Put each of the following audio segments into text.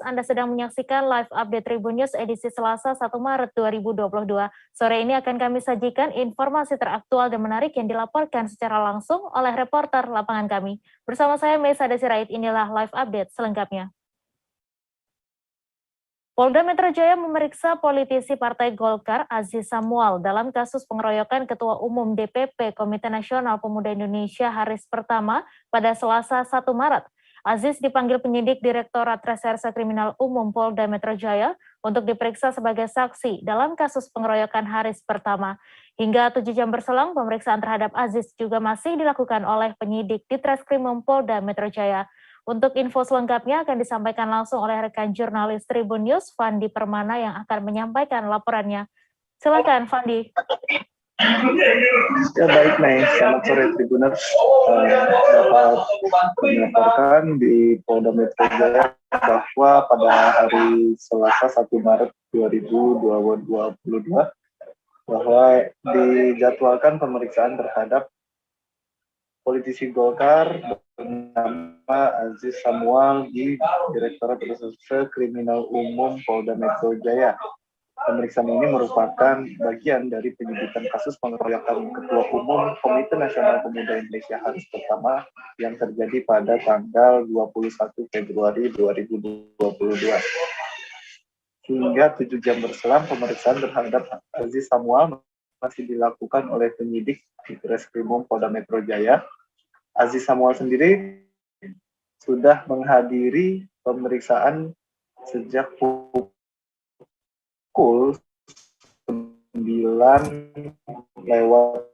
Anda sedang menyaksikan live update Tribun News edisi Selasa 1 Maret 2022. Sore ini akan kami sajikan informasi teraktual dan menarik yang dilaporkan secara langsung oleh reporter lapangan kami. Bersama saya Mesa Desirait, inilah live update selengkapnya. Polda Metro Jaya memeriksa politisi Partai Golkar Aziz Samual dalam kasus pengeroyokan Ketua Umum DPP Komite Nasional Pemuda Indonesia Haris Pertama pada Selasa 1 Maret. Aziz dipanggil penyidik Direktorat Reserse Kriminal Umum Polda Metro Jaya untuk diperiksa sebagai saksi dalam kasus pengeroyokan Haris Pertama. Hingga 7 jam berselang, pemeriksaan terhadap Aziz juga masih dilakukan oleh penyidik di Treskrimum Polda Metro Jaya. Untuk info selengkapnya akan disampaikan langsung oleh rekan jurnalis Tribun News, Fandi Permana, yang akan menyampaikan laporannya. Silakan, Fandi. Ya baik, Mei. Selamat sore Tribuners. Dapat melaporkan di Polda Metro Jaya bahwa pada hari Selasa 1 Maret 2022 bahwa dijadwalkan pemeriksaan terhadap politisi Golkar bernama Aziz Samual di Direktorat Reserse Kriminal Umum Polda Metro Jaya. Pemeriksaan ini merupakan bagian dari penyidikan kasus pengeroyokan Ketua Umum Komite Nasional Pemuda Indonesia Haris Pertama yang terjadi pada tanggal 21 Februari 2022. Hingga 7 jam berselang, pemeriksaan terhadap Aziz Samual masih dilakukan oleh penyidik di Treskrimum Polda Metro Jaya. Aziz Samual sendiri sudah menghadiri pemeriksaan sejak pukul 9 lewat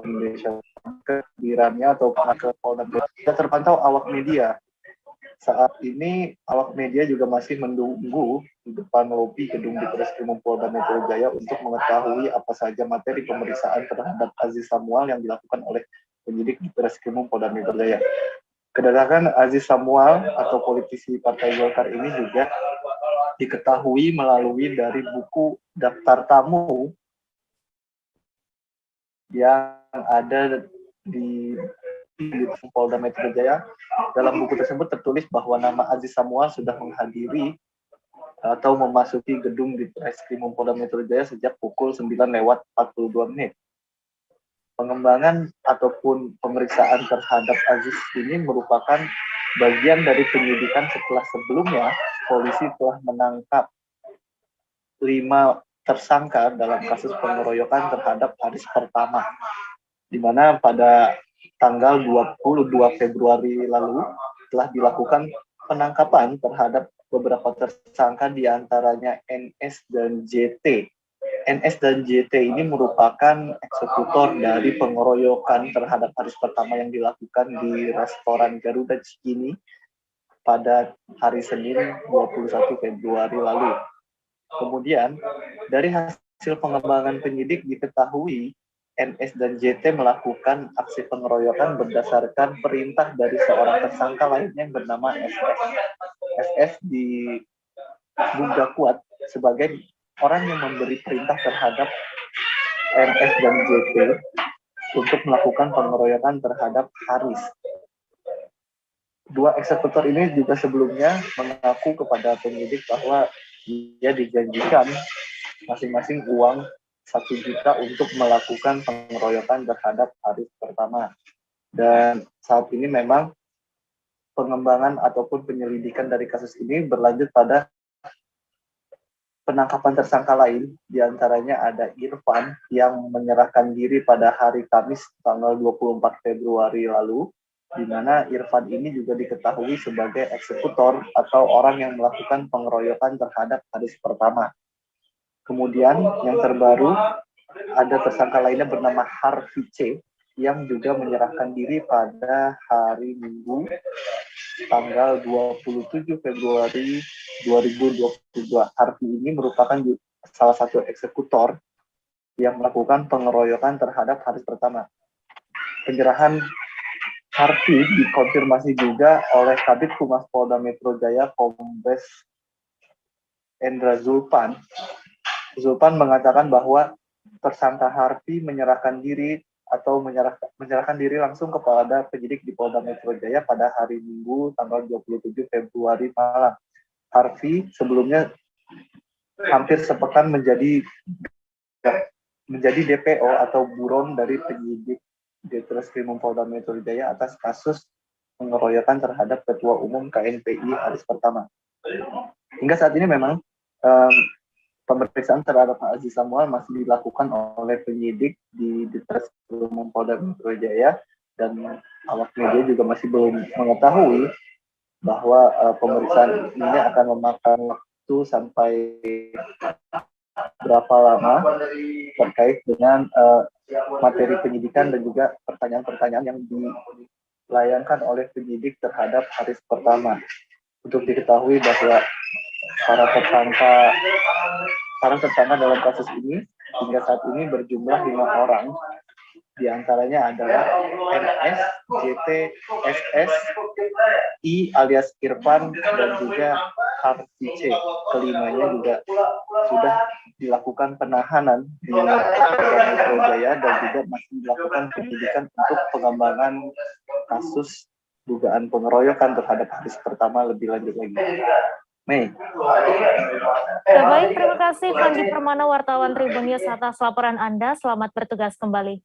Indonesia kehadirannya atau ke Polda. Tidak terpantau awak media. Saat ini awak media juga masih menunggu di depan lobi gedung di Treskrimum Polda Metro Jaya untuk mengetahui apa saja materi pemeriksaan terhadap Aziz Samual yang dilakukan oleh penyidik di Treskrimum Polda Metro Jaya. Kedatangan Aziz Samual atau politisi Partai Golkar ini juga diketahui melalui dari buku daftar tamu yang ada di Polda Metro Jaya. Dalam buku tersebut tertulis bahwa nama Aziz Samual sudah menghadiri atau memasuki gedung di Treskrimum Polda Metro Jaya sejak pukul 9:42. Pengembangan ataupun pemeriksaan terhadap Aziz ini merupakan bagian dari penyidikan setelah sebelumnya polisi telah menangkap 5 tersangka dalam kasus pengeroyokan terhadap Haris Pertama, di mana pada tanggal 22 Februari lalu telah dilakukan penangkapan terhadap beberapa tersangka, diantaranya NS dan JT. NS dan JT ini merupakan eksekutor dari pengeroyokan terhadap Haris Pertama yang dilakukan di restoran Garuda Cikini pada hari Senin 21 Februari lalu. Kemudian dari hasil pengembangan penyidik diketahui NS dan JT melakukan aksi pengeroyokan berdasarkan perintah dari seorang tersangka lainnya yang bernama SS. SS diduga kuat sebagai orang yang memberi perintah terhadap NS dan JT untuk melakukan pengeroyokan terhadap Haris. Dua eksekutor ini juga sebelumnya mengaku kepada penyidik bahwa dia dijanjikan masing-masing uang 1 juta untuk melakukan pengeroyokan terhadap Haris Pertama. Dan saat ini memang pengembangan ataupun penyelidikan dari kasus ini berlanjut pada penangkapan tersangka lain, diantaranya ada Irfan yang menyerahkan diri pada hari Kamis tanggal 24 Februari lalu, di mana Irfan ini juga diketahui sebagai eksekutor atau orang yang melakukan pengeroyokan terhadap Haris Pertama. Kemudian yang terbaru ada tersangka lainnya bernama Harvey C yang juga menyerahkan diri pada hari Minggu tanggal 27 Februari 2022. Harvey ini merupakan salah satu eksekutor yang melakukan pengeroyokan terhadap Haris Pertama. Penyerahan Harfi dikonfirmasi juga oleh Kabid Humas Polda Metro Jaya Kombes Endra Zulpan. Zulpan mengatakan bahwa tersangka Harfi menyerahkan diri langsung kepada penyidik di Polda Metro Jaya pada hari Minggu tanggal 27 Februari malam. Harfi sebelumnya hampir sepekan menjadi DPO atau buron dari penyidik Ditreskrimum Polda Metro Jaya atas kasus pengeroyokan terhadap Ketua Umum KNPI Haris Pertama. Hingga saat ini memang pemeriksaan terhadap Aziz Samual masih dilakukan oleh penyidik di Ditreskrimum Polda Metro Jaya, dan awak media juga masih belum mengetahui bahwa pemeriksaan ini akan memakan waktu sampai berapa lama terkait dengan materi penyidikan dan juga pertanyaan-pertanyaan yang dilayangkan oleh penyidik terhadap Haris Pertama. Untuk diketahui bahwa para tersangka dalam kasus ini hingga saat ini berjumlah 5 orang. Di antaranya adalah NS, JT, SS, I alias Irfan, dan juga Harfi C. Kelimanya juga sudah dilakukan penahanan di Polda Metro Jaya dan juga masih dilakukan penyidikan untuk pengembangan kasus dugaan pengeroyokan terhadap Haris Pertama lebih lanjut lagi. Mei. Ya, baik, terima kasih Fandi Permana, wartawan Tribun News atas laporan Anda. Selamat bertugas kembali.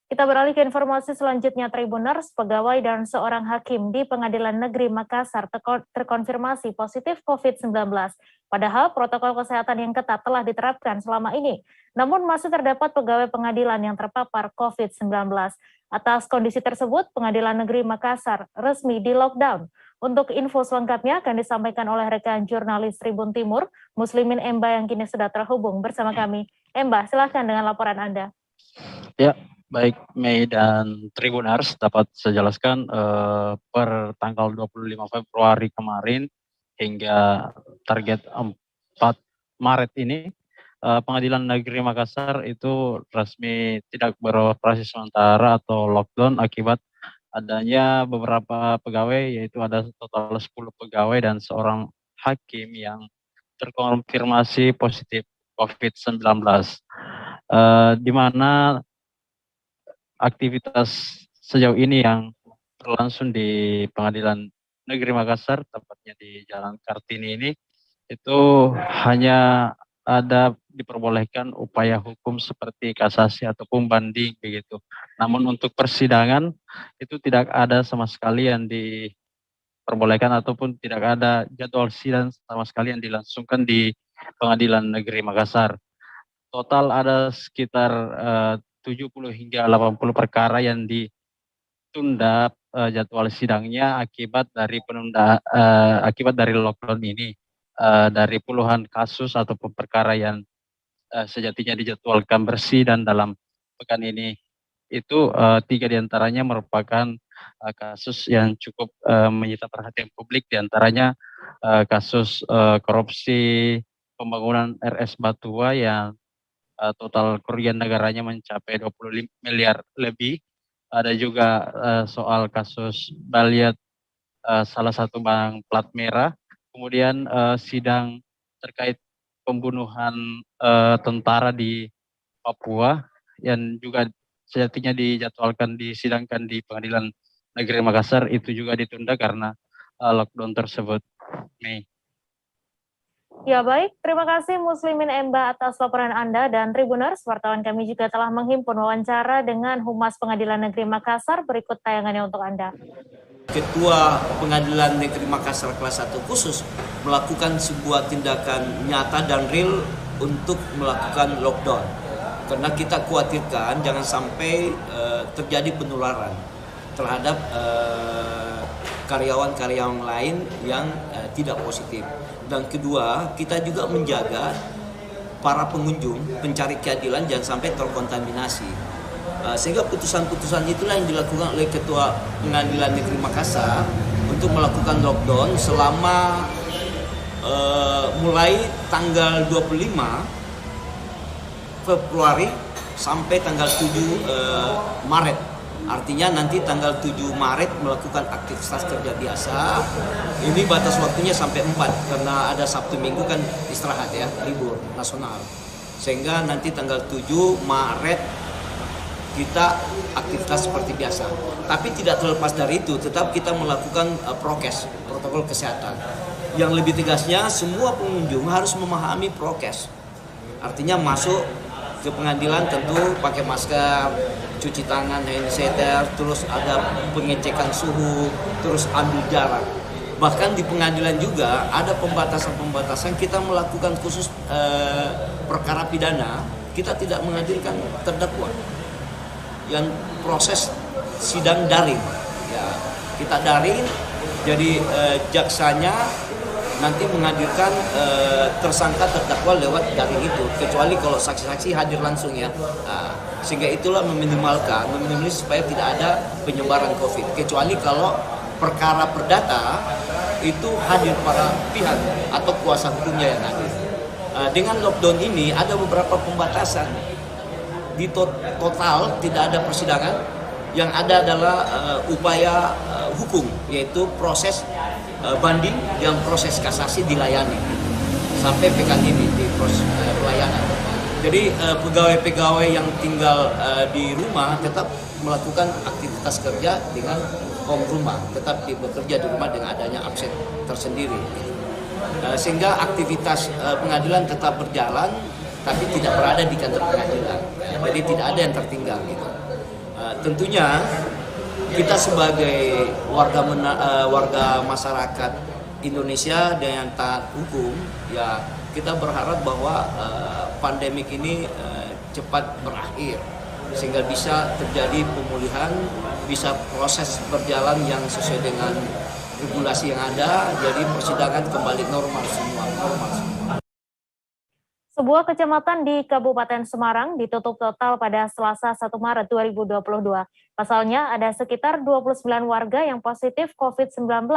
Kita beralih ke informasi selanjutnya. Tribuners, pegawai dan seorang hakim di Pengadilan Negeri Makassar terkonfirmasi positif COVID-19. Padahal protokol kesehatan yang ketat telah diterapkan selama ini. Namun masih terdapat pegawai pengadilan yang terpapar COVID-19. Atas kondisi tersebut, Pengadilan Negeri Makassar resmi di-lockdown. Untuk info selengkapnya akan disampaikan oleh rekan jurnalis Tribun Timur, Muslimin Emba yang kini sudah terhubung bersama kami. Emba, silakan dengan laporan Anda. Ya. Baik, Mei dan Tribuners, dapat saya jelaskan per tanggal 25 Februari kemarin hingga target 4 Maret ini, Pengadilan Negeri Makassar itu resmi tidak beroperasi sementara atau lockdown akibat adanya beberapa pegawai, yaitu ada total 10 pegawai dan seorang hakim yang terkonfirmasi positif COVID-19. Di mana aktivitas sejauh ini yang berlangsung di Pengadilan Negeri Makassar, tepatnya di Jalan Kartini ini, itu hanya ada diperbolehkan upaya hukum seperti kasasi ataupun banding begitu. Namun untuk persidangan itu tidak ada sama sekali yang diperbolehkan ataupun tidak ada jadwal sidang sama sekali yang dilangsungkan di Pengadilan Negeri Makassar. Total ada sekitar 70 hingga 80 perkara yang ditunda jadwal sidangnya akibat dari akibat dari lockdown ini. Dari puluhan kasus ataupun perkara yang sejatinya dijadwalkan bersidang dalam pekan ini, itu 3 diantaranya merupakan kasus yang cukup menyita perhatian publik, diantaranya kasus korupsi pembangunan RS Batua yang total kerugian negaranya mencapai 25 miliar lebih. Ada juga soal kasus Baliat, salah satu bank plat merah. Kemudian sidang terkait pembunuhan tentara di Papua yang juga sejatinya dijadwalkan disidangkan di Pengadilan Negeri Makassar, itu juga ditunda karena lockdown tersebut. Mei. Ya baik, terima kasih Muslimin Emba atas laporan Anda, dan Tribuners, wartawan kami juga telah menghimpun wawancara dengan Humas Pengadilan Negeri Makassar. Berikut tayangannya untuk Anda. Ketua Pengadilan Negeri Makassar kelas 1 khusus melakukan sebuah tindakan nyata dan real untuk melakukan lockdown. Karena kita khawatirkan jangan sampai terjadi penularan terhadap karyawan-karyawan lain yang tidak positif. Dan kedua, kita juga menjaga para pengunjung, pencari keadilan jangan sampai terkontaminasi. Sehingga putusan-putusan itulah yang dilakukan oleh Ketua Pengadilan Negeri Makassar untuk melakukan lockdown selama mulai tanggal 25 Februari sampai tanggal 7 Maret Artinya nanti tanggal 7 Maret melakukan aktivitas kerja biasa. Ini batas waktunya sampai 4 karena ada Sabtu Minggu kan istirahat ya, libur nasional. Sehingga nanti tanggal 7 Maret kita aktivitas seperti biasa. Tapi tidak terlepas dari itu, tetap kita melakukan prokes, protokol kesehatan. Yang lebih tegasnya, semua pengunjung harus memahami prokes. Artinya masuk ke pengadilan tentu pakai masker, cuci tangan, hand sanitizer, terus ada pengecekan suhu, terus ambil jarak. Bahkan di pengadilan juga ada pembatasan-pembatasan, kita melakukan khusus perkara pidana, kita tidak menghadirkan terdakwa. Yang proses sidang daring, ya kita daring, jadi jaksanya nanti menghadirkan tersangka terdakwa lewat daring itu, kecuali kalau saksi-saksi hadir langsung ya. Sehingga itulah meminimalkan supaya tidak ada penyebaran COVID. Kecuali kalau perkara perdata itu hadir para pihak atau kuasa hukumnya yang hadir. Dengan lockdown ini ada beberapa pembatasan. Di total tidak ada persidangan, yang ada adalah upaya hukum, yaitu proses banding yang proses kasasi dilayani sampai pekan ini di proses pelayanan. Jadi pegawai-pegawai yang tinggal di rumah tetap melakukan aktivitas kerja dengan home rumah, tetap bekerja di rumah dengan adanya absen tersendiri. Sehingga aktivitas pengadilan tetap berjalan, tapi tidak berada di kantor pengadilan. Jadi tidak ada yang tertinggal gitu. Tentunya kita sebagai warga masyarakat Indonesia dengan taat hukum, ya kita berharap bahwa pandemik ini cepat berakhir sehingga bisa terjadi pemulihan, bisa proses berjalan yang sesuai dengan regulasi yang ada, jadi persidangan kembali normal semua. Sebuah kecamatan di Kabupaten Semarang ditutup total pada Selasa 1 Maret 2022. Pasalnya ada sekitar 29 warga yang positif COVID-19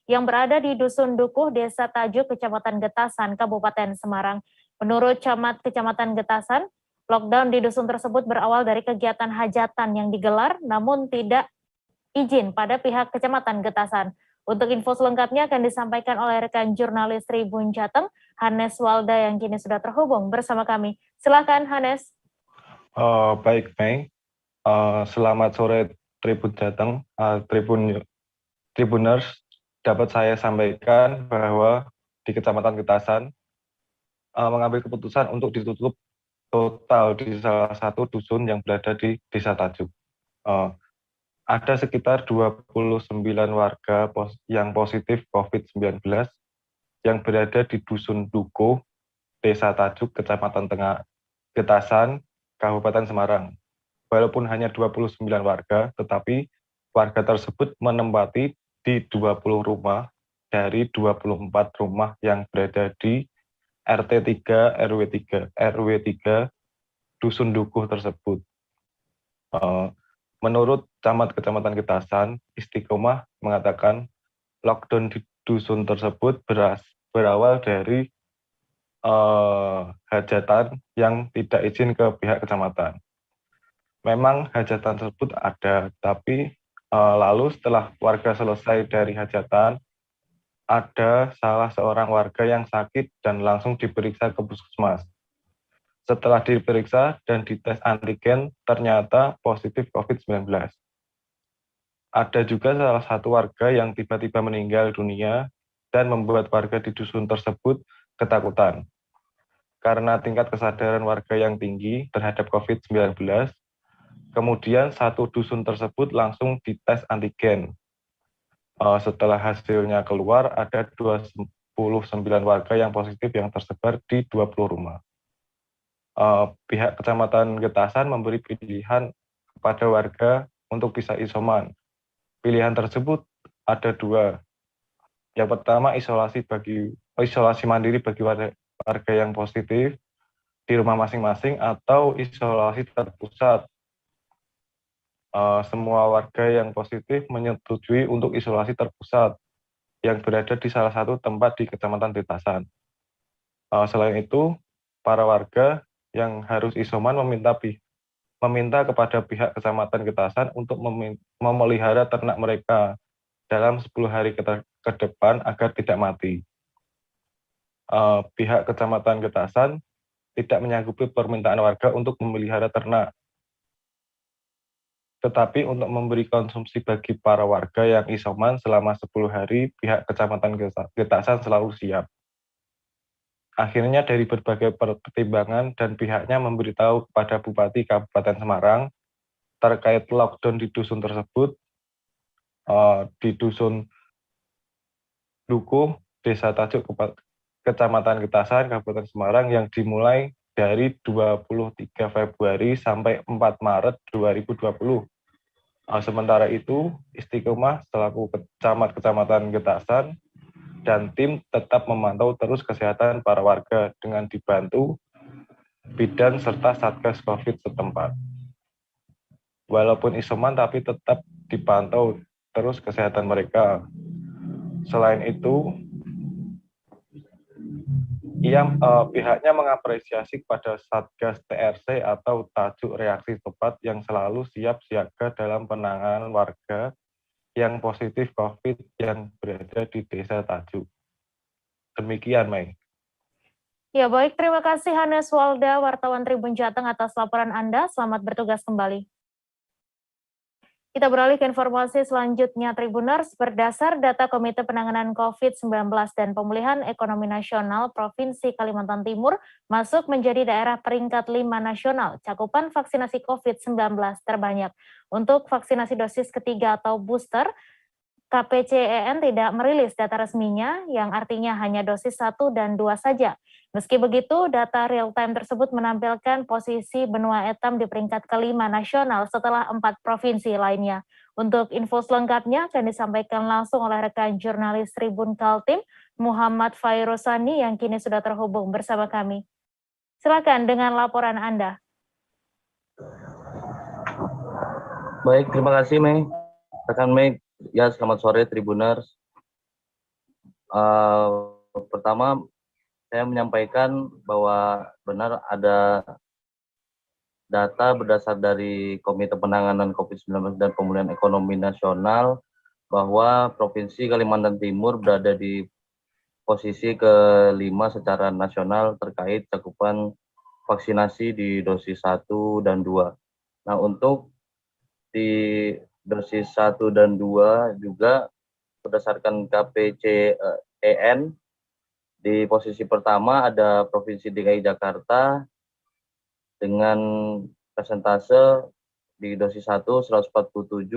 yang berada di Dusun Dukuh, Desa Tajuk, Kecamatan Getasan, Kabupaten Semarang. Menurut Camat Kecamatan Getasan, lockdown di dusun tersebut berawal dari kegiatan hajatan yang digelar namun tidak izin pada pihak Kecamatan Getasan. Untuk info selengkapnya akan disampaikan oleh rekan jurnalis Tribun Jateng, Hanes Walda yang kini sudah terhubung bersama kami. Silakan Hanes. Baik, Mei. Selamat sore Tribun Jateng, Tribuners. Dapat saya sampaikan bahwa di Kecamatan Getasan mengambil keputusan untuk ditutup total di salah satu dusun yang berada di Desa Tajuk. Ada sekitar 29 warga yang positif COVID-19 yang berada di Dusun Dukuh, Desa Tajuk, Kecamatan Getasan, Kabupaten Semarang. Walaupun hanya 29 warga, tetapi warga tersebut menempati di 20 rumah dari 24 rumah yang berada di RT 3, RW 3, Dusun Dukuh tersebut. Menurut Camat Kecamatan Getasan, Istiqomah mengatakan lockdown di dusun tersebut berawal dari hajatan yang tidak izin ke pihak kecamatan. Memang hajatan tersebut ada, tapi lalu setelah warga selesai dari hajatan, ada salah seorang warga yang sakit dan langsung diperiksa ke puskesmas. Setelah diperiksa dan dites antigen, ternyata positif COVID-19. Ada juga salah satu warga yang tiba-tiba meninggal dunia dan membuat warga di dusun tersebut ketakutan. Karena tingkat kesadaran warga yang tinggi terhadap COVID-19, kemudian satu dusun tersebut langsung dites antigen. Setelah hasilnya keluar, ada 29 warga yang positif yang tersebar di 20 rumah. Pihak Kecamatan Getasan memberi pilihan kepada warga untuk bisa isoman. Pilihan tersebut ada dua. Yang pertama isolasi mandiri bagi warga yang positif di rumah masing-masing atau isolasi terpusat. Semua warga yang positif menyetujui untuk isolasi terpusat yang berada di salah satu tempat di Kecamatan Getasan. Selain itu, para warga yang harus isoman meminta meminta kepada pihak Kecamatan Getasan untuk memelihara ternak mereka dalam 10 hari ke depan agar tidak mati. Pihak Kecamatan Getasan tidak menyanggupi permintaan warga untuk memelihara ternak, tetapi untuk memberi konsumsi bagi para warga yang isoman selama 10 hari, pihak Kecamatan Getasan selalu siap. Akhirnya dari berbagai pertimbangan dan pihaknya memberitahu kepada Bupati Kabupaten Semarang terkait lockdown di dusun tersebut, di dusun Dukuh, Desa Tajuk, Kecamatan Getasan, Kabupaten Semarang yang dimulai dari 23 Februari sampai 4 Maret 2020. Sementara itu, Istiqomah selaku Camat Kecamatan Getasan dan tim tetap memantau terus kesehatan para warga dengan dibantu bidan serta Satgas COVID setempat. Walaupun isoman tapi tetap dipantau terus kesehatan mereka. Selain itu, pihaknya mengapresiasi kepada Satgas TRC atau Tajuk Reaksi Cepat yang selalu siap siaga dalam penanganan warga yang positif COVID yang berada di Desa Tajuk. Demikian, Mei. Ya, baik. Terima kasih Hanes Walda, wartawan Tribun Jateng atas laporan Anda. Selamat bertugas kembali. Kita beralih ke informasi selanjutnya, Tribuners. Berdasar data Komite Penanganan COVID-19 dan Pemulihan Ekonomi Nasional Provinsi Kalimantan Timur, masuk menjadi daerah peringkat 5 nasional, cakupan vaksinasi COVID-19 terbanyak. Untuk vaksinasi dosis ketiga atau booster, KPCEN tidak merilis data resminya, yang artinya hanya dosis 1 dan 2 saja. Meski begitu, data real-time tersebut menampilkan posisi benua etam di peringkat kelima nasional setelah 4 provinsi lainnya. Untuk info selengkapnya akan disampaikan langsung oleh rekan jurnalis Tribun Kaltim, Muhammad Fairosani, yang kini sudah terhubung bersama kami. Silakan dengan laporan Anda. Baik, terima kasih, Mei. Rekan Mei. Ya, selamat sore Tribuners. Pertama, saya menyampaikan bahwa benar ada data berdasar dari Komite Penanganan COVID-19 dan Pemulihan Ekonomi Nasional bahwa Provinsi Kalimantan Timur berada di posisi ke-5 secara nasional terkait cakupan vaksinasi di dosis 1 dan 2. Nah, untuk di dosis 1 dan 2 juga berdasarkan KPCEN di posisi pertama ada Provinsi DKI Jakarta dengan persentase di dosis 1 147,76%,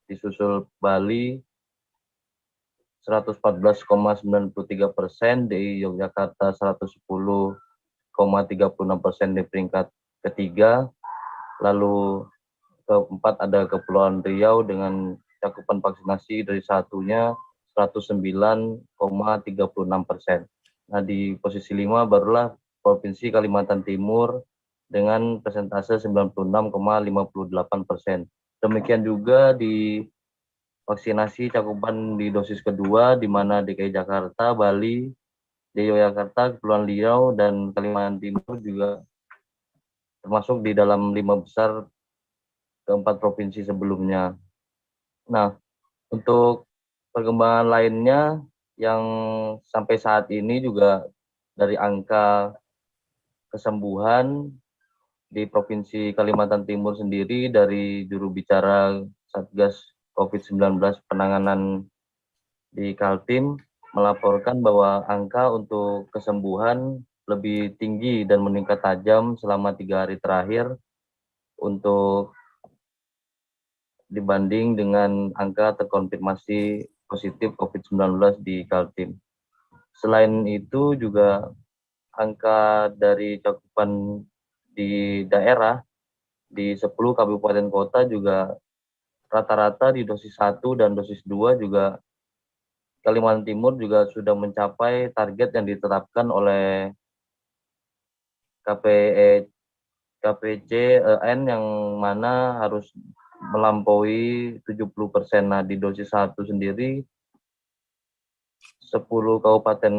disusul Bali 114,93%, di Yogyakarta 110,36% di peringkat ketiga, lalu keempat ada Kepulauan Riau dengan cakupan vaksinasi dari satunya 109,36%. Nah, di posisi 5 barulah Provinsi Kalimantan Timur dengan persentase 96,58%. Demikian juga di vaksinasi cakupan di dosis kedua, di mana DKI Jakarta, Bali, Yogyakarta, Kepulauan Riau, dan Kalimantan Timur juga termasuk di dalam 5 besar keempat provinsi sebelumnya. Nah, untuk perkembangan lainnya yang sampai saat ini juga dari angka kesembuhan di Provinsi Kalimantan Timur sendiri, dari juru bicara Satgas COVID-19 penanganan di Kaltim melaporkan bahwa angka untuk kesembuhan lebih tinggi dan meningkat tajam selama 3 hari terakhir untuk dibanding dengan angka terkonfirmasi positif COVID-19 di Kaltim. Selain itu juga angka dari cakupan di daerah di 10 kabupaten kota juga rata-rata di dosis 1 dan dosis 2 juga Kalimantan Timur juga sudah mencapai target yang ditetapkan oleh KPCEN yang mana harus melampaui 70%. Nah, di dosis 1 sendiri 10 kabupaten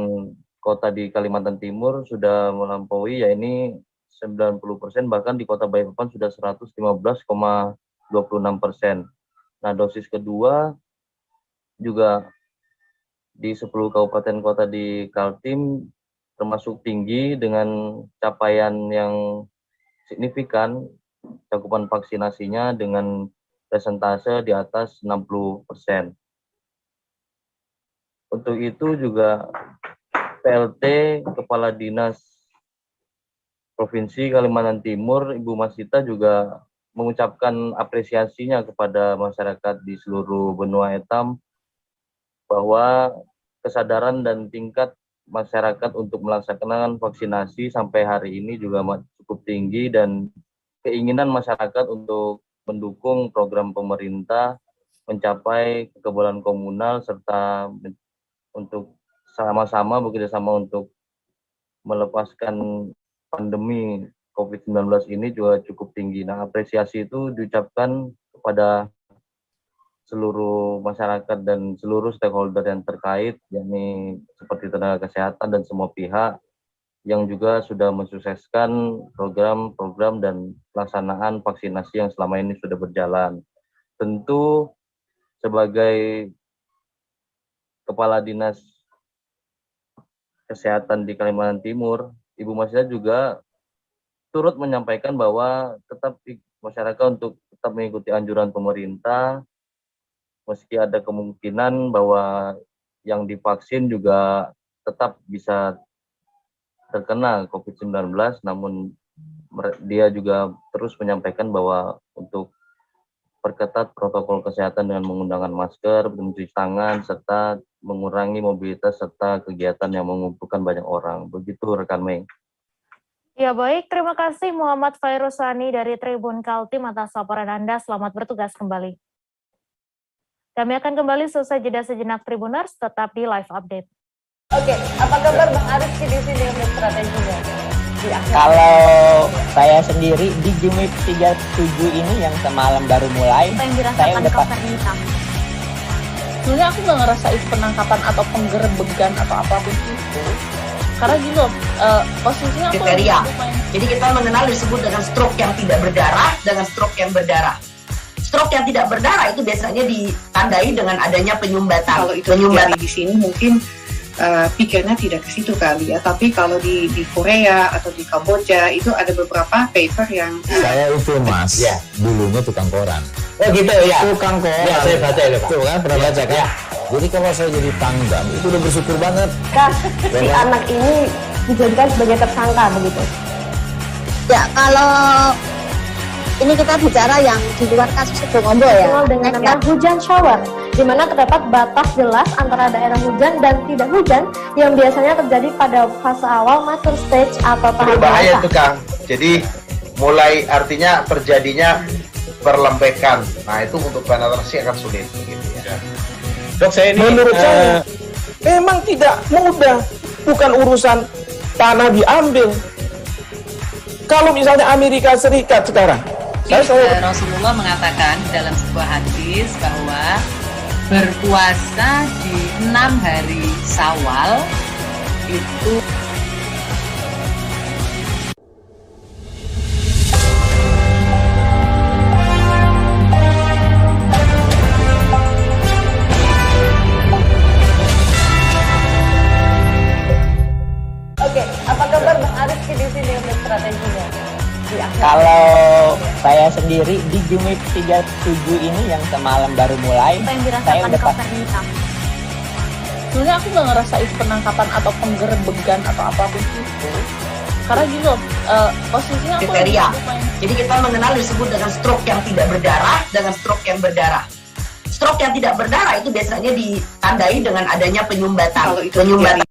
kota di Kalimantan Timur sudah melampaui, yakni 90%, bahkan di Kota Balikpapan sudah 115,26%. Nah, dosis kedua juga di 10 kabupaten kota di Kaltim termasuk tinggi dengan capaian yang signifikan, cakupan vaksinasinya dengan persentase di atas 60%. Untuk itu juga PLT Kepala Dinas Provinsi Kalimantan Timur, Ibu Masita juga mengucapkan apresiasinya kepada masyarakat di seluruh benua etam bahwa kesadaran dan tingkat masyarakat untuk melaksanakan vaksinasi sampai hari ini juga cukup tinggi, dan keinginan masyarakat untuk mendukung program pemerintah mencapai kekebalan komunal serta untuk sama-sama bekerjasama untuk melepaskan pandemi COVID-19 ini juga cukup tinggi. Nah, apresiasi itu diucapkan kepada seluruh masyarakat dan seluruh stakeholder yang terkait, yakni seperti tenaga kesehatan dan semua pihak yang juga sudah mensukseskan program-program dan pelaksanaan vaksinasi yang selama ini sudah berjalan. Tentu sebagai Kepala Dinas Kesehatan di Kalimantan Timur, Ibu Masita juga turut menyampaikan bahwa tetap masyarakat untuk tetap mengikuti anjuran pemerintah, meski ada kemungkinan bahwa yang divaksin juga tetap bisa terkena COVID-19, namun dia juga terus menyampaikan bahwa untuk perketat protokol kesehatan dengan menggunakan masker, mencuci tangan, serta mengurangi mobilitas serta kegiatan yang mengumpulkan banyak orang. Begitu rekan Mei. Ya baik, terima kasih Muhammad Fairusani dari Tribun Kaltim atas laporan Anda. Selamat bertugas kembali. Kami akan kembali selesai jeda sejenak Tribuners, tetap di live update. Oke, apa kabar Bang Arif di sini untuk strateginya? Kalau saya sendiri di Jumip 37 ini yang semalam baru mulai, apa yang saya dirasakan udah Kak Fernita? Sebenarnya aku nggak ngerasain penangkapan atau penggerebegan atau apapun itu. Karena gini loh, posisinya aku kriteria. Jadi kita mengenal disebut dengan stroke yang tidak berdarah dengan stroke yang berdarah. Stroke yang tidak berdarah itu biasanya ditandai dengan adanya penyumbatan. Kalau itu terjadi di sini mungkin pikirnya tidak ke situ kali ya. Tapi kalau di Korea atau di Kamboja itu ada beberapa paper yang saya itu Mas, ya, dulunya tukang koran. Oh gitu ya. Tukang koran. Ya, saya baca ya, Pak. Tuh kan pernah baca kan? Ya. Jadi kalau saya jadi tanggam itu udah bersyukur banget. Si anak ini dijadikan sebagai tersangka begitu. Ya, kalau ini kita bicara yang di luar kasus Sido Ngombo ya. Dengan nama hujan shower, di mana terdapat batas jelas antara daerah hujan dan tidak hujan yang biasanya terjadi pada fase awal mature stage atau tahap berbahaya dewasa. itu Kang. Jadi mulai artinya terjadinya perlembekan. Nah itu untuk penetrasi akan sulit begitu ya. Dok, saya ini menurut saya memang tidak mudah, bukan urusan tanah diambil. Kalau misalnya Amerika Serikat sekarang, Rasulullah mengatakan dalam sebuah hadis bahwa berpuasa di 6 hari Syawal itu apa kabar Bang Arif di sini untuk strateginya? Kalau saya sendiri di Jumip 37 ini yang semalam baru mulai, Apa yang saya dirasakan udah Kak Fernita? Sebenarnya aku nggak ngerasain penangkapan atau penggerebegan atau apapun itu. Karena gini loh, posisinya aku kriteria. Jadi kita mengenal disebut dengan stroke yang tidak berdarah dengan stroke yang berdarah. Stroke yang tidak berdarah itu biasanya ditandai dengan adanya penyumbatan. Kalau itu penyumbatan.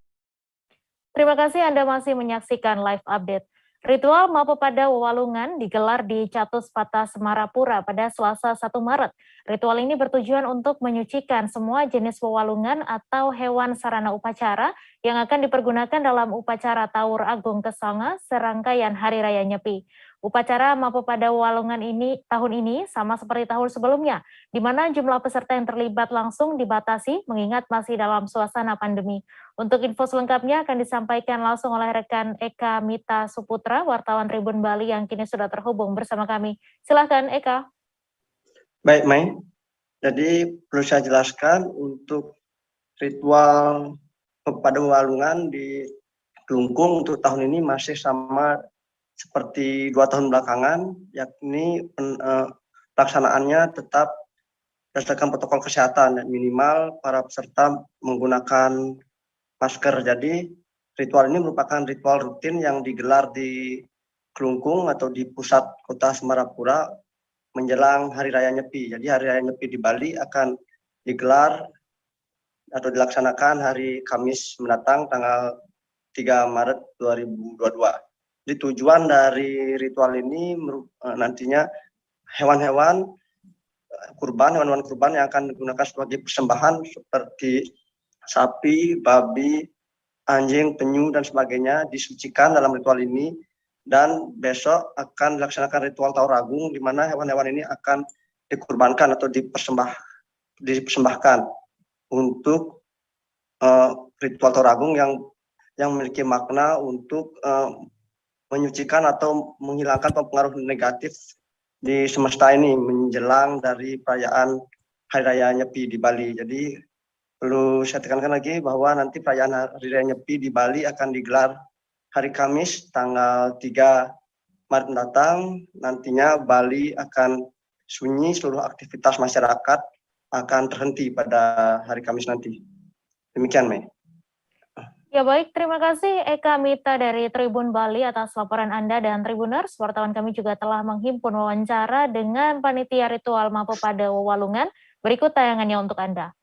Terima kasih Anda masih menyaksikan live update. Ritual Mapepada Wewalungan digelar di Catus Pata Semarapura pada Selasa 1 Maret. Ritual ini bertujuan untuk menyucikan semua jenis wewalungan atau hewan sarana upacara yang akan dipergunakan dalam upacara Taur Agung Kesanga serangkaian Hari Raya Nyepi. Upacara Mapopada Walungan ini tahun ini sama seperti tahun sebelumnya, di mana jumlah peserta yang terlibat langsung dibatasi mengingat masih dalam suasana pandemi. Untuk info selengkapnya akan disampaikan langsung oleh rekan Eka Mita Suputra, wartawan Tribun Bali yang kini sudah terhubung bersama kami. Silakan Eka. Baik, Mai. Jadi perlu saya jelaskan untuk ritual Mapopada Walungan di Kelungkung untuk tahun ini masih sama seperti 2 tahun belakangan, yakni pelaksanaannya tetap berdasarkan protokol kesehatan dan minimal para peserta menggunakan masker. Jadi ritual ini merupakan ritual rutin yang digelar di Kelungkung atau di pusat kota Semarapura menjelang Hari Raya Nyepi. Jadi Hari Raya Nyepi di Bali akan digelar atau dilaksanakan hari Kamis mendatang tanggal 3 Maret 2022. Jadi tujuan dari ritual ini nantinya hewan-hewan kurban yang akan digunakan sebagai persembahan seperti sapi, babi, anjing, penyu dan sebagainya disucikan dalam ritual ini, dan besok akan dilaksanakan ritual Taur Agung di mana hewan-hewan ini akan dikurbankan atau dipersembahkan untuk ritual Taur Agung yang memiliki makna untuk menyucikan atau menghilangkan pengaruh negatif di semesta ini menjelang dari perayaan Hari Raya Nyepi di Bali. Jadi perlu saya tekankan lagi bahwa nanti perayaan Hari Raya Nyepi di Bali akan digelar hari Kamis tanggal 3 Maret mendatang. Nantinya Bali akan sunyi, seluruh aktivitas masyarakat akan terhenti pada hari Kamis nanti. Demikian, Mei. Ya baik, terima kasih Eka Mita dari Tribun Bali atas laporan Anda, dan Tribuners, wartawan kami juga telah menghimpun wawancara dengan panitia ritual Mapopada Walungan. Berikut tayangannya untuk Anda.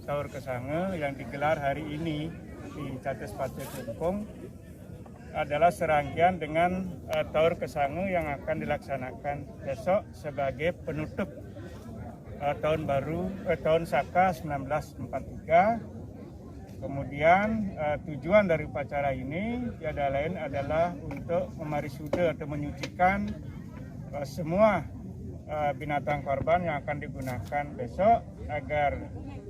Taur Kesange yang digelar hari ini di Cates Pate Kelungkung adalah serangkaian dengan Taur Kesange yang akan dilaksanakan besok sebagai penutup tahun baru tahun Saka 1943. Kemudian tujuan dari upacara ini tiada lain adalah untuk memarisuda atau menyucikan semua binatang korban yang akan digunakan besok agar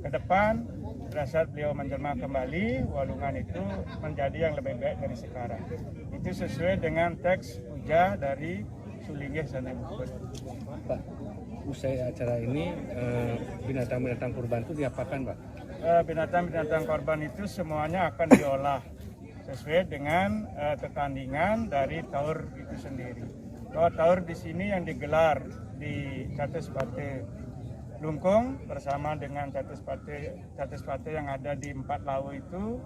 ke depan pada saat beliau menjelma kembali, Walungan itu menjadi yang lebih baik dari sekarang. Itu sesuai dengan teks puja dari Sulinggih Sanebukut. Pak, usai acara ini binatang-binatang kurban itu diapakan, Pak? Binatang-binatang korban itu semuanya akan diolah sesuai dengan tetandingan dari taur itu sendiri. Bahwa taur di sini yang digelar di Cates Pate Kelungkung bersama dengan Cates Pate yang ada di 4 lau itu,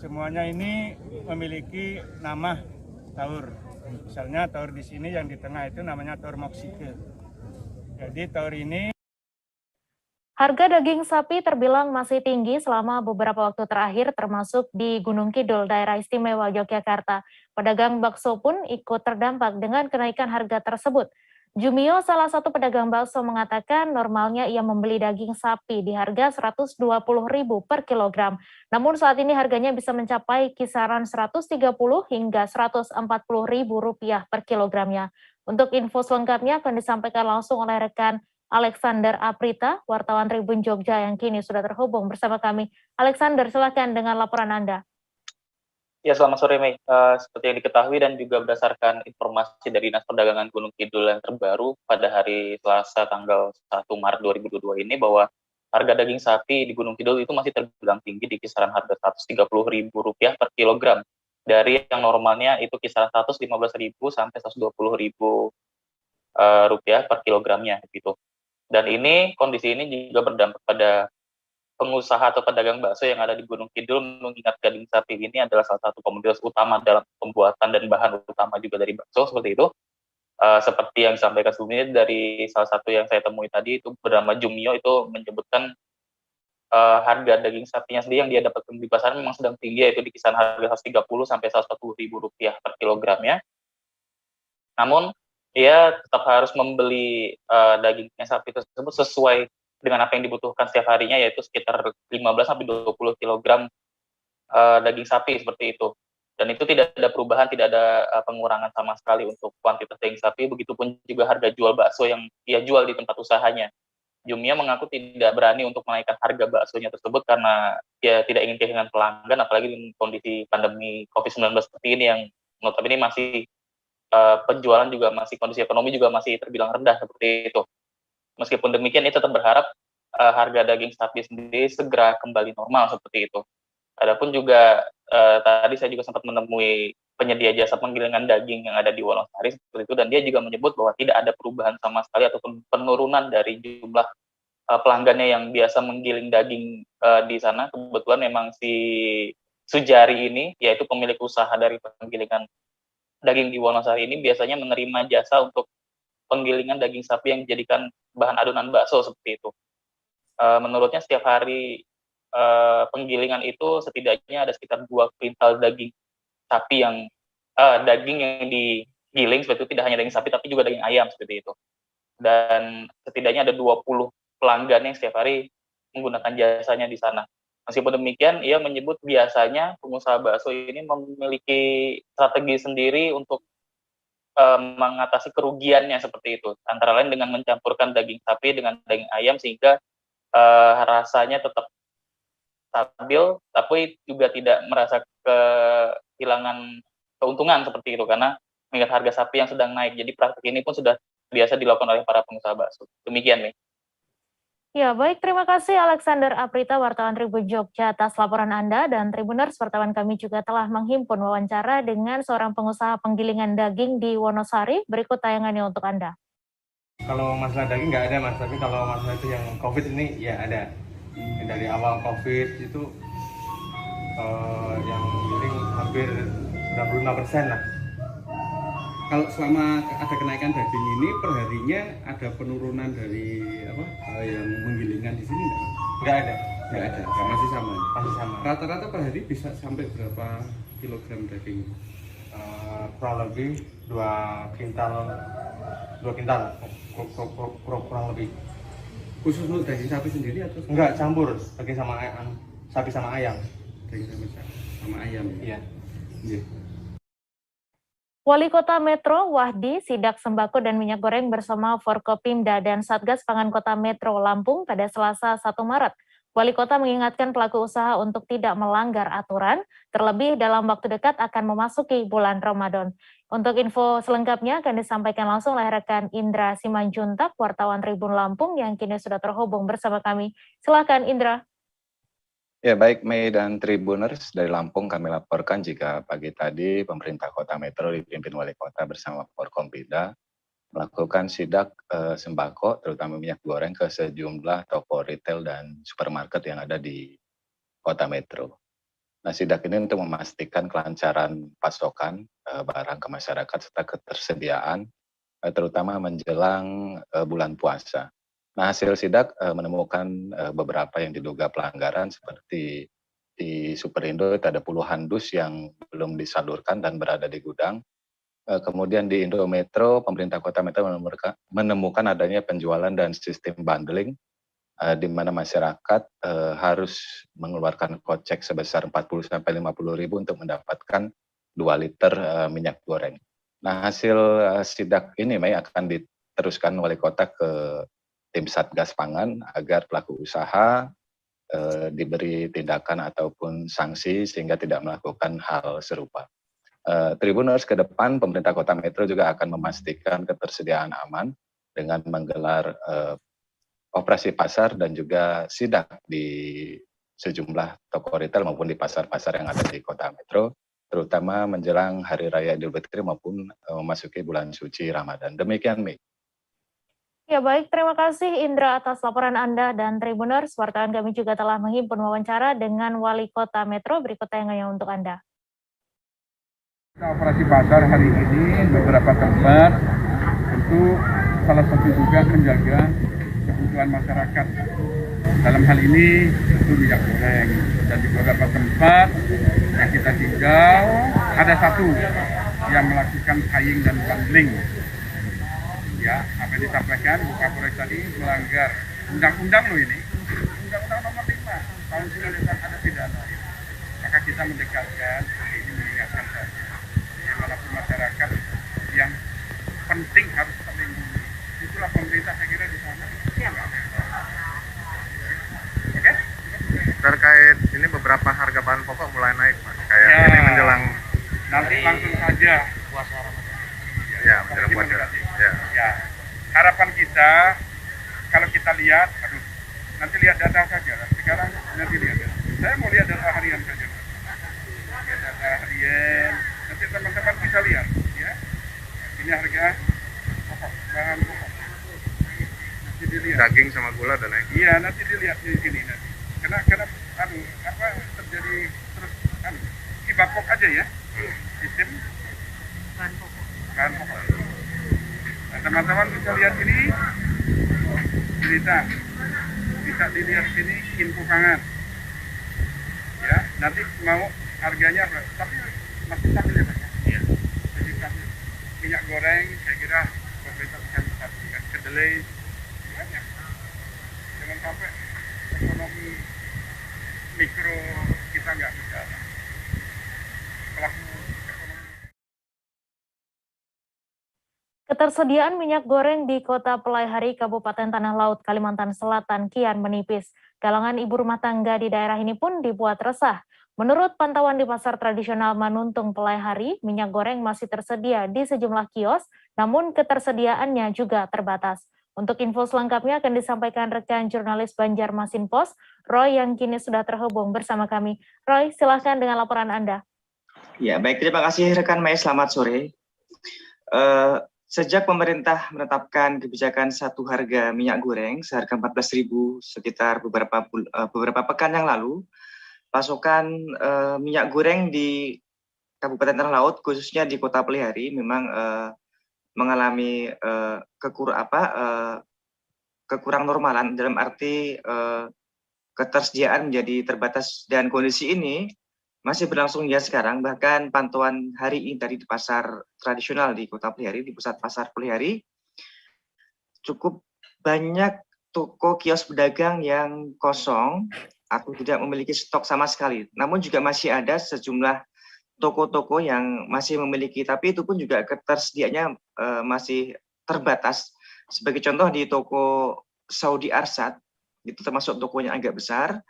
semuanya ini memiliki nama taur. Misalnya taur di sini yang di tengah itu namanya taur Moksike. Jadi taur ini harga daging sapi terbilang masih tinggi selama beberapa waktu terakhir, termasuk di Gunung Kidul, Daerah Istimewa Yogyakarta. Pedagang bakso pun ikut terdampak dengan kenaikan harga tersebut. Jumio, salah satu pedagang bakso, mengatakan normalnya ia membeli daging sapi di harga Rp120.000 per kilogram. Namun saat ini harganya bisa mencapai kisaran Rp130 hingga Rp140.000 per kilogramnya. Untuk info selengkapnya akan disampaikan langsung oleh rekan Alexander Aprita, wartawan Tribun Jogja yang kini sudah terhubung bersama kami. Alexander, silakan dengan laporan Anda. Ya, selamat sore, Mei. Seperti yang diketahui dan juga berdasarkan informasi dari Dinas Perdagangan Gunung Kidul yang terbaru pada hari Selasa tanggal 1 Maret 2022 ini, bahwa harga daging sapi di Gunung Kidul itu masih terbilang tinggi di kisaran harga Rp130.000 per kilogram. Dari yang normalnya itu kisaran Rp115.000 sampai Rp120.000 per kilogramnya gitu. Dan kondisi ini juga berdampak pada pengusaha atau pedagang bakso yang ada di Gunung Kidul, mengingat daging sapi ini adalah salah satu komoditas utama dalam pembuatan dan bahan utama juga dari bakso, seperti itu. Seperti yang disampaikan sebelumnya dari salah satu yang saya temui tadi, itu bernama Jumio, itu menyebutkan harga daging sapinya sendiri yang dia dapatkan di pasaran memang sedang tinggi, yaitu di kisaran harga Rp130 sampai Rp140.000 per kilogramnya. Namun ia tetap harus membeli dagingnya sapi tersebut sesuai dengan apa yang dibutuhkan setiap harinya, yaitu sekitar 15 sampai 20 kg daging sapi seperti itu. Dan itu tidak ada perubahan, tidak ada pengurangan sama sekali untuk kuantitas daging sapi. Begitupun juga harga jual bakso yang ia jual di tempat usahanya. Jumia mengaku tidak berani untuk menaikkan harga baksonya tersebut karena dia tidak ingin kehilangan pelanggan, apalagi dengan kondisi pandemi COVID-19 seperti ini yang notabene masih penjualan juga masih, kondisi ekonomi juga masih terbilang rendah seperti itu. Meskipun demikian, ia tetap berharap harga daging sapi sendiri segera kembali normal seperti itu. Adapun juga tadi saya juga sempat menemui penyedia jasa penggilingan daging yang ada di Wonosari seperti itu, dan dia juga menyebut bahwa tidak ada perubahan sama sekali ataupun penurunan dari jumlah pelanggannya yang biasa menggiling daging di sana. Kebetulan memang si Sujari ini, yaitu pemilik usaha dari penggilingan daging di Wonosari ini, biasanya menerima jasa untuk penggilingan daging sapi yang dijadikan bahan adonan bakso seperti itu. Menurutnya setiap hari penggilingan itu setidaknya ada sekitar 2 kuintal daging sapi yang daging yang digiling seperti itu, tidak hanya daging sapi tapi juga daging ayam seperti itu. Dan setidaknya ada 20 pelanggan yang setiap hari menggunakan jasanya di sana. Meskipun demikian, ia menyebut biasanya pengusaha bakso ini memiliki strategi sendiri untuk mengatasi kerugiannya seperti itu. Antara lain dengan mencampurkan daging sapi dengan daging ayam sehingga rasanya tetap stabil, tapi juga tidak merasa kehilangan keuntungan seperti itu karena mengingat harga sapi yang sedang naik. Jadi praktik ini pun sudah biasa dilakukan oleh para pengusaha bakso. Demikian nih. Ya, baik. Terima kasih Alexander Aprita, wartawan Tribun Jogja atas laporan Anda, dan Tribuners, wartawan kami juga telah menghimpun wawancara dengan seorang pengusaha penggilingan daging di Wonosari. Berikut tayangannya untuk Anda. Kalau masalah daging nggak ada Mas, tapi kalau masalah itu yang COVID ini ya ada. Dari awal COVID itu yang giling hampir 95% lah. Kalau selama ada kenaikan daging ini perharinya ada penurunan dari yang menggilingan di sini nggak ada, masih sama. Rata-rata per hari bisa sampai berapa kilogram daging? Kurang lebih 2 kintal kurang lebih. Khusus untuk daging sapi sendiri atau? Enggak, campur daging sama sapi sama ayam. Daging sama ayam. Iya. Wali Kota Metro Wahdi sidak sembako dan minyak goreng bersama Forkopimda dan Satgas Pangan Kota Metro Lampung pada Selasa 1 Maret. Wali Kota mengingatkan pelaku usaha untuk tidak melanggar aturan, terlebih dalam waktu dekat akan memasuki bulan Ramadan. Untuk info selengkapnya akan disampaikan langsung oleh rekan Indra Simanjuntak, wartawan Tribun Lampung yang kini sudah terhubung bersama kami. Silakan Indra. Ya, baik Mei dan Tribuners, dari Lampung kami laporkan jika pagi tadi pemerintah Kota Metro dipimpin Wali Kota bersama Forkompimda melakukan sidak sembako terutama minyak goreng ke sejumlah toko retail dan supermarket yang ada di Kota Metro. Nah, sidak ini untuk memastikan kelancaran pasokan barang ke masyarakat serta ketersediaan terutama menjelang bulan puasa. Nah, hasil sidak menemukan beberapa yang diduga pelanggaran seperti di Superindo itu ada puluhan dus yang belum disalurkan dan berada di gudang. Kemudian di Indometro, pemerintah Kota Metro menemukan adanya penjualan dan sistem bundling di mana masyarakat harus mengeluarkan kocek sebesar 40 sampai 50 ribu untuk mendapatkan 2 liter minyak goreng. Nah, hasil sidak ini Mei akan diteruskan Wali Kota ke tim Satgas Pangan agar pelaku usaha diberi tindakan ataupun sanksi sehingga tidak melakukan hal serupa. Tribuners, ke depan pemerintah Kota Metro juga akan memastikan ketersediaan aman dengan menggelar operasi pasar dan juga sidak di sejumlah toko retail maupun di pasar-pasar yang ada di Kota Metro, terutama menjelang Hari Raya Idul Fitri maupun memasuki bulan suci Ramadan. Demikian, Mei. Ya, baik, terima kasih Indra atas laporan Anda, dan Tribuners, wartawan kami juga telah menghimpun wawancara dengan Wali Kota Metro. Berikut tayangannya untuk Anda. Operasi pasar hari ini beberapa tempat tentu salah satu juga menjaga kebutuhan masyarakat. Dalam hal ini tentu minyak goreng, dan di beberapa tempat yang kita tinggal ada satu yang melakukan buying dan bundling. Ya, apa yang disampaikan Bu Kapolres tadi melanggar undang-undang loh ini, Undang-Undang Nomor 5 Tahun 1999 ada pidana. Maka kita mendekatkan ini mengingatkan terkait ini beberapa harga bahan pokok mulai naik, Mas. Kayak Ya. ini menjelang Nanti langsung saja puasa Ramadan. ya menjelang puasa. Ya. Ya, harapan kita kalau kita lihat, nanti lihat data saja lah. Sekarang nanti lihat. Saya mau lihat data harian saja. Lihat data harian. Nanti teman-teman bisa lihat, ya. Ini harga pokok, bahan pokok. Nanti dilihat. Daging sama gula dan naik. Iya, nanti dilihat di sini nanti. Karena terjadi terus kibakok aja ya. Sistem bahan pokok. Nah, teman-teman bisa lihat ini berita, bisa dilihat sini info pangan. Ya, nanti mau harganya berapa? Tapi masih stabil ya Pak? Iya. Jadi stabil. Minyak goreng saya kira pemerintah bisa menstabilkan. Kedelai banyak. Jangan sampai ekonomi mikro kita nggak bisa. Ketersediaan minyak goreng di Kota Pelaihari, Kabupaten Tanah Laut, Kalimantan Selatan kian menipis. Kalangan ibu rumah tangga di daerah ini pun dibuat resah. Menurut pantauan di pasar tradisional Manuntung Pelaihari, minyak goreng masih tersedia di sejumlah kios, namun ketersediaannya juga terbatas. Untuk info selengkapnya akan disampaikan rekan jurnalis Banjarmasin Pos, Roy, yang kini sudah terhubung bersama kami. Roy, silahkan dengan laporan Anda. Ya, baik, terima kasih rekan Mei, selamat sore. Sejak pemerintah menetapkan kebijakan satu harga minyak goreng seharga 14.000 sekitar beberapa pekan yang lalu, pasokan minyak goreng di Kabupaten Tanah Laut, khususnya di Kota Pelaihari, memang mengalami kekurang normalan, dalam arti ketersediaan menjadi terbatas, dan kondisi ini masih berlangsung hingga sekarang. Bahkan pantauan hari ini tadi di pasar tradisional di Kota Pelaihari, di pusat pasar Pelaihari, cukup banyak toko kios pedagang yang kosong atau tidak memiliki stok sama sekali. Namun juga masih ada sejumlah toko-toko yang masih memiliki, tapi itu pun juga ketersediaannya masih terbatas. Sebagai contoh di toko Saudi Arsat, itu termasuk tokonya agak besar,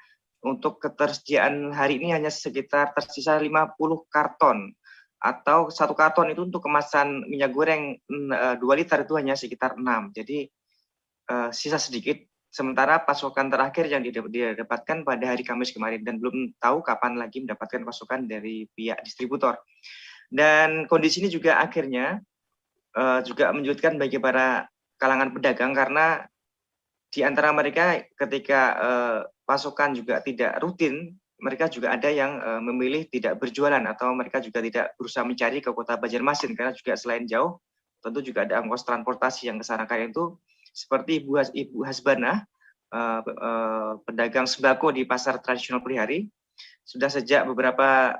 untuk ketersediaan hari ini hanya sekitar tersisa 50 karton, atau satu karton itu untuk kemasan minyak goreng 2 liter itu hanya sekitar 6. Jadi sisa sedikit, sementara pasokan terakhir yang didapatkan pada hari Kamis kemarin, dan belum tahu kapan lagi mendapatkan pasokan dari pihak distributor. Dan kondisi ini juga akhirnya juga menyulitkan bagi para kalangan pedagang, karena di antara mereka ketika pasokan juga tidak rutin, mereka juga ada yang memilih tidak berjualan, atau mereka juga tidak berusaha mencari ke Kota Banjarmasin, karena juga selain jauh, tentu juga ada ongkos transportasi yang kesana. Karena itu, seperti Ibu Hasbanah, pedagang sembako di pasar tradisional Pelaihari, sudah sejak beberapa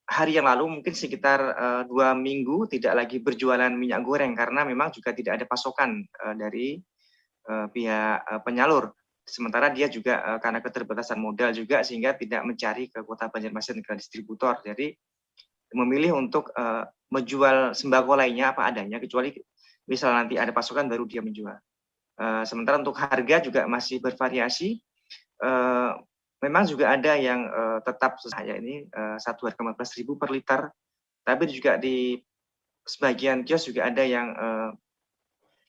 hari yang lalu, mungkin sekitar 2 minggu, tidak lagi berjualan minyak goreng, karena memang juga tidak ada pasokan dari pihak penyalur. Sementara dia juga karena keterbatasan modal juga, sehingga tidak mencari ke Kota Banjarmasin ke distributor. Jadi memilih untuk menjual sembako lainnya apa adanya, kecuali misal nanti ada pasokan baru dia menjual. Sementara untuk harga juga masih bervariasi. Memang juga ada yang tetap saya ini satu harga 14.000 per liter, tapi juga di sebagian kios juga ada yang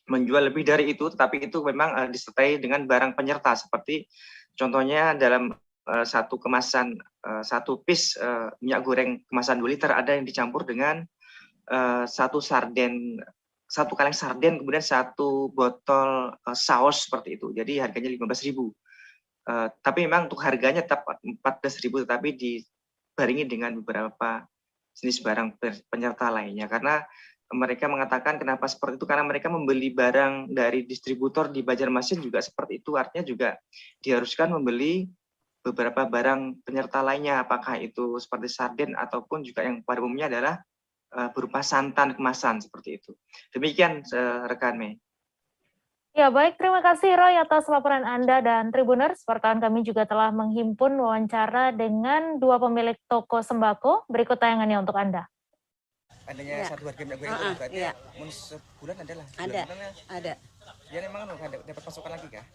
menjual lebih dari itu, tetapi itu memang disertai dengan barang penyerta, seperti contohnya dalam satu kemasan, satu piece minyak goreng kemasan 2 liter ada yang dicampur dengan satu kaleng sarden, kemudian satu botol saus seperti itu. Jadi harganya 15.000. Tapi memang untuk harganya tetap 14.000, tetapi dibarengi dengan beberapa jenis barang penyerta lainnya. Karena mereka mengatakan kenapa seperti itu, karena mereka membeli barang dari distributor di Banjarmasin juga seperti itu, artinya juga diharuskan membeli beberapa barang penyerta lainnya, apakah itu seperti sarden ataupun juga yang pada umumnya adalah berupa santan kemasan seperti itu. Demikian rekan Mei. Ya baik, terima kasih Roy atas laporan Anda, dan Tribuners, wartawan kami juga telah menghimpun wawancara dengan 2 pemilik toko sembako. Berikut tayangannya untuk Anda. Adanya satu harga minyak goreng itu berarti sebulan adalah ada. Ya memang dapat pasokan lagi kah?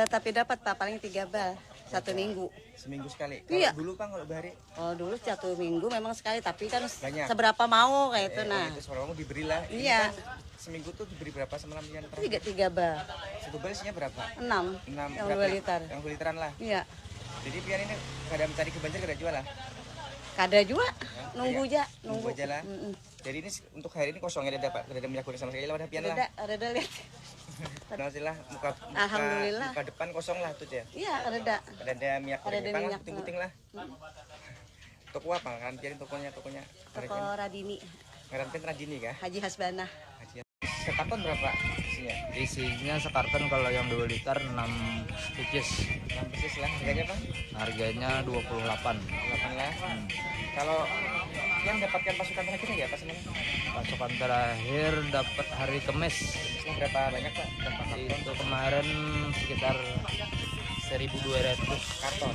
Tapi dapat Pak, paling 3 bal. 1 minggu. Seminggu sekali. Kalau Iya. dulu Bang, kalau Bahari? Oh dulu 1 minggu memang sekali, tapi kan Banyak. seberapa mau kayak itu. Nah, Itu seberapa mau diberilah. Ini iya. Kan seminggu tuh diberi berapa semalam yang Tiga bal. Satu bal isinya berapa? 6. 6 Yang berapa? 2 liter. Yang 2 literan lah. Iya. Jadi pian ini kada mencari ke Banjar, kada jual lah. Kada juga, Ya, nunggu iya. aja, Nunggu aja lah. Jadi ini untuk hari ini kosongnya ada dapat, ada minyak goreng sama sekali lah, udah pian lah. Ada lihat. Alhamdulillah, Alhamdulillah. muka depan kosong lah tuh ya. Iya, ada. Ada minyak Ada goreng minyak. puting-puting lah. Toko apa kan? Pian tokonya. Toko Radini, Ngarantin Radini kah? Haji Hasbana. Sekarton berapa isinya? Isinya sekarton kalau yang 2 liter 6 pieces. 6 pieces lah. Harganya Bang? Harganya 28. 28 lah. Kalau yang dapatkan pasukan terakhir ya pas ini? Pasukan terakhir dapat hari Kamis. Berapa banyak Pak? Itu kemarin sekitar 1.200 karton.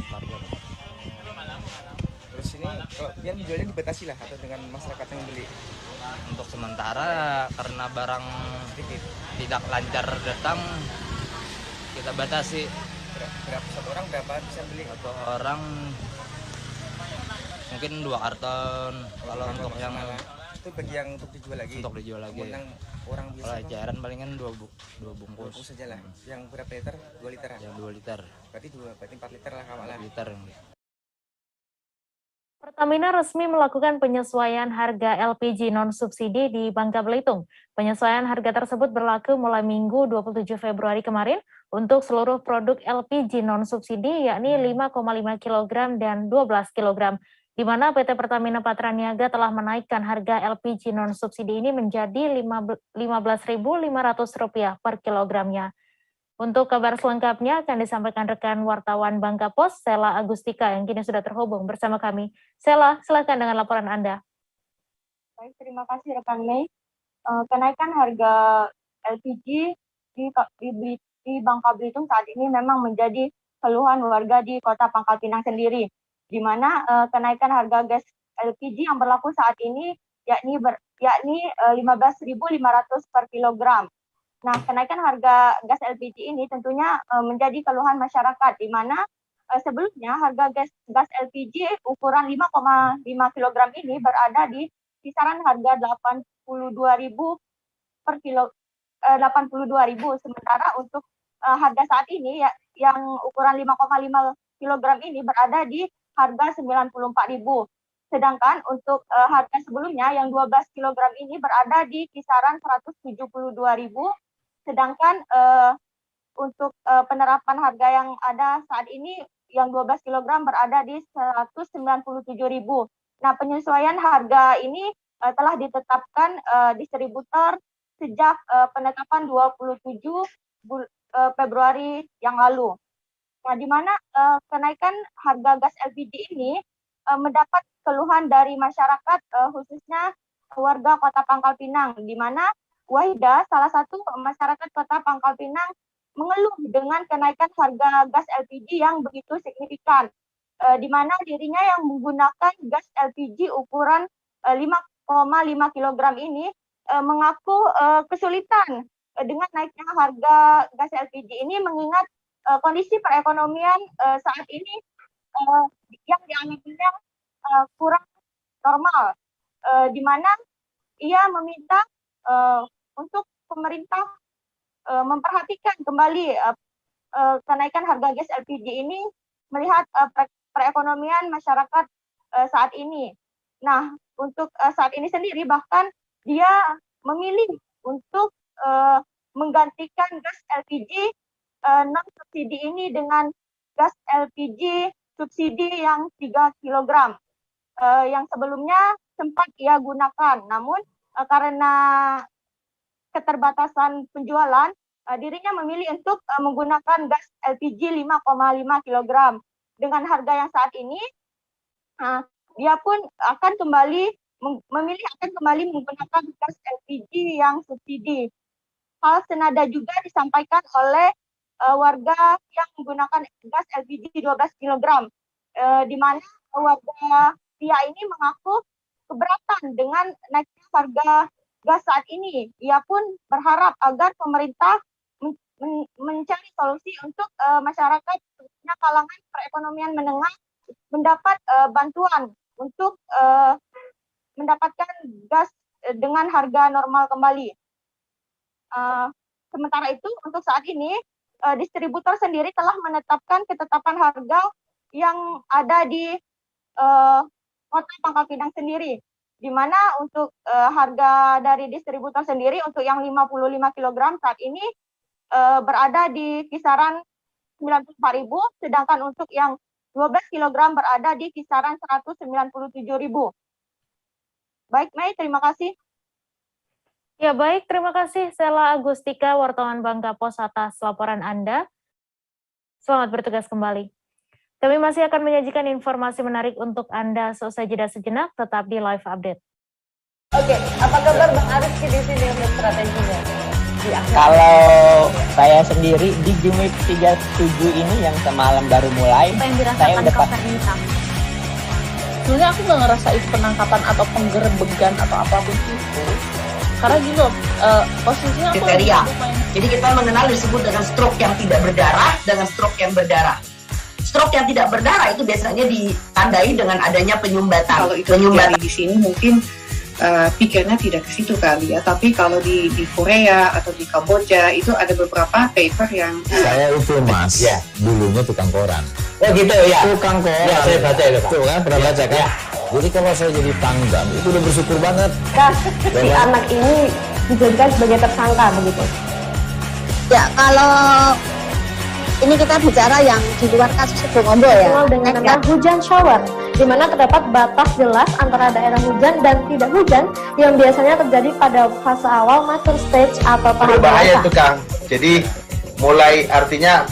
Terus ini kalau pian menjualnya dibatasi lah atau dengan masyarakat yang beli? Untuk sementara karena barang tidak lancar datang, kita batasi. Berapa satu orang berapa bisa beli? Satu orang mungkin 2 karton. Kalau untuk yang itu bagi yang untuk dijual lagi. Untuk dijual lagi. Yang orang biasa. Kalau eceran palingan 2 bungkus. Bungkus saja lah. Yang berapa liter? 2 liter. Yang 2 liter. Berarti 4 liter lah kawan lah. 4 liter. Pertamina resmi melakukan penyesuaian harga LPG non-subsidi di Bangka Belitung. Penyesuaian harga tersebut berlaku mulai Minggu 27 Februari kemarin untuk seluruh produk LPG non-subsidi yakni 5,5 kg dan 12 kg, di mana PT Pertamina Patraniaga telah menaikkan harga LPG non-subsidi ini menjadi Rp15.500 per kilogramnya. Untuk kabar selengkapnya akan disampaikan rekan wartawan Bangka Pos, Sela Agustika, yang kini sudah terhubung bersama kami. Sela, silakan dengan laporan Anda. Baik, terima kasih rekan Mei. Kenaikan harga LPG di Bangka Belitung saat ini memang menjadi keluhan warga di Kota Pangkal Pinang sendiri, di mana kenaikan harga gas LPG yang berlaku saat ini yakni 15.500 per kilogram. Nah, kenaikan harga gas LPG ini tentunya menjadi keluhan masyarakat, di mana sebelumnya harga gas LPG ukuran 5,5 kg ini berada di kisaran harga 82.000 per kilo, 82.000. Sementara untuk harga saat ini yang ukuran 5,5 kg ini berada di harga 94.000. Sedangkan untuk harga sebelumnya yang 12 kg ini berada di kisaran 172.000. Sedangkan untuk penerapan harga yang ada saat ini yang 12 kg berada di 197.000. Nah, penyesuaian harga ini telah ditetapkan distributor sejak penetapan 27 Februari yang lalu. Nah, di mana kenaikan harga gas LPG ini mendapat keluhan dari masyarakat khususnya warga Kota Pangkal Pinang, di mana Wahida, salah satu masyarakat Kota Pangkal Pinang, mengeluh dengan kenaikan harga gas LPG yang begitu signifikan, di mana dirinya yang menggunakan gas LPG ukuran 5,5 kg ini mengaku kesulitan dengan naiknya harga gas LPG ini, mengingat kondisi perekonomian saat ini yang dialaminya kurang normal, di mana ia meminta untuk pemerintah memperhatikan kembali kenaikan harga gas LPG ini, melihat perekonomian masyarakat saat ini. Nah, untuk saat ini sendiri bahkan dia memilih untuk menggantikan gas LPG non subsidi ini dengan gas LPG subsidi yang 3 kg yang sebelumnya sempat ia gunakan. Namun karena keterbatasan penjualan, dirinya memilih untuk menggunakan gas LPG 5,5 kg. Dengan harga yang saat ini, dia pun akan kembali menggunakan gas LPG yang subsidi. Hal senada juga disampaikan oleh warga yang menggunakan gas LPG 12 kg, di mana warga pria ini mengaku keberatan dengan naiknya harga gas saat ini. Ia pun berharap agar pemerintah mencari solusi untuk masyarakat khususnya kalangan perekonomian menengah mendapat bantuan untuk mendapatkan gas dengan harga normal kembali. Sementara itu untuk saat ini distributor sendiri telah menetapkan ketetapan harga yang ada di Kota Pangkal Pinang sendiri, di mana untuk harga dari distributor sendiri untuk yang 55 kg saat ini berada di kisaran 94.000, sedangkan untuk yang 12 kg berada di kisaran 197.000. Baik, Mei, terima kasih. Ya baik, terima kasih Sela Agustika, wartawan Bangka Pos atas laporan Anda. Selamat bertugas kembali. Kami masih akan menyajikan informasi menarik untuk Anda seusai jeda sejenak, tetap di Live Update. Oke, apa kabar Bang Ariski di sini untuk strateginya? Kalau saya sendiri di Jumip 37 ini yang semalam baru mulai, saya udah sebenarnya aku nggak ngerasa itu penangkapan atau penggerbegan atau apapun itu. Karena gini loh, posisinya aku kriteria. Jadi kita mengenal disebut dengan stroke yang tidak berdarah dengan stroke yang berdarah. Stroke yang tidak berdarah itu biasanya ditandai dengan adanya penyumbatan. Kalau itu terjadi di sini mungkin pikirnya tidak ke situ kali ya. Tapi kalau di Korea atau di Kamboja itu ada beberapa paper yang saya itu Mas, dulunya tukang koran. Oh gitu ya. Tukang koran. Ya, saya baca itu Pak. Tuh kan pernah baca kan? Jadi kalau saya jadi pangdam itu udah bersyukur banget. Si anak ini dijadikan sebagai tersangka begitu. Ya, kalau ini kita bicara yang di luar kasus Sido Ngombol ya. Dengan nama hujan shower, di mana terdapat batas jelas antara daerah hujan dan tidak hujan yang biasanya terjadi pada fase awal mature stage atau tahap bahaya itu Kang. Jadi mulai artinya.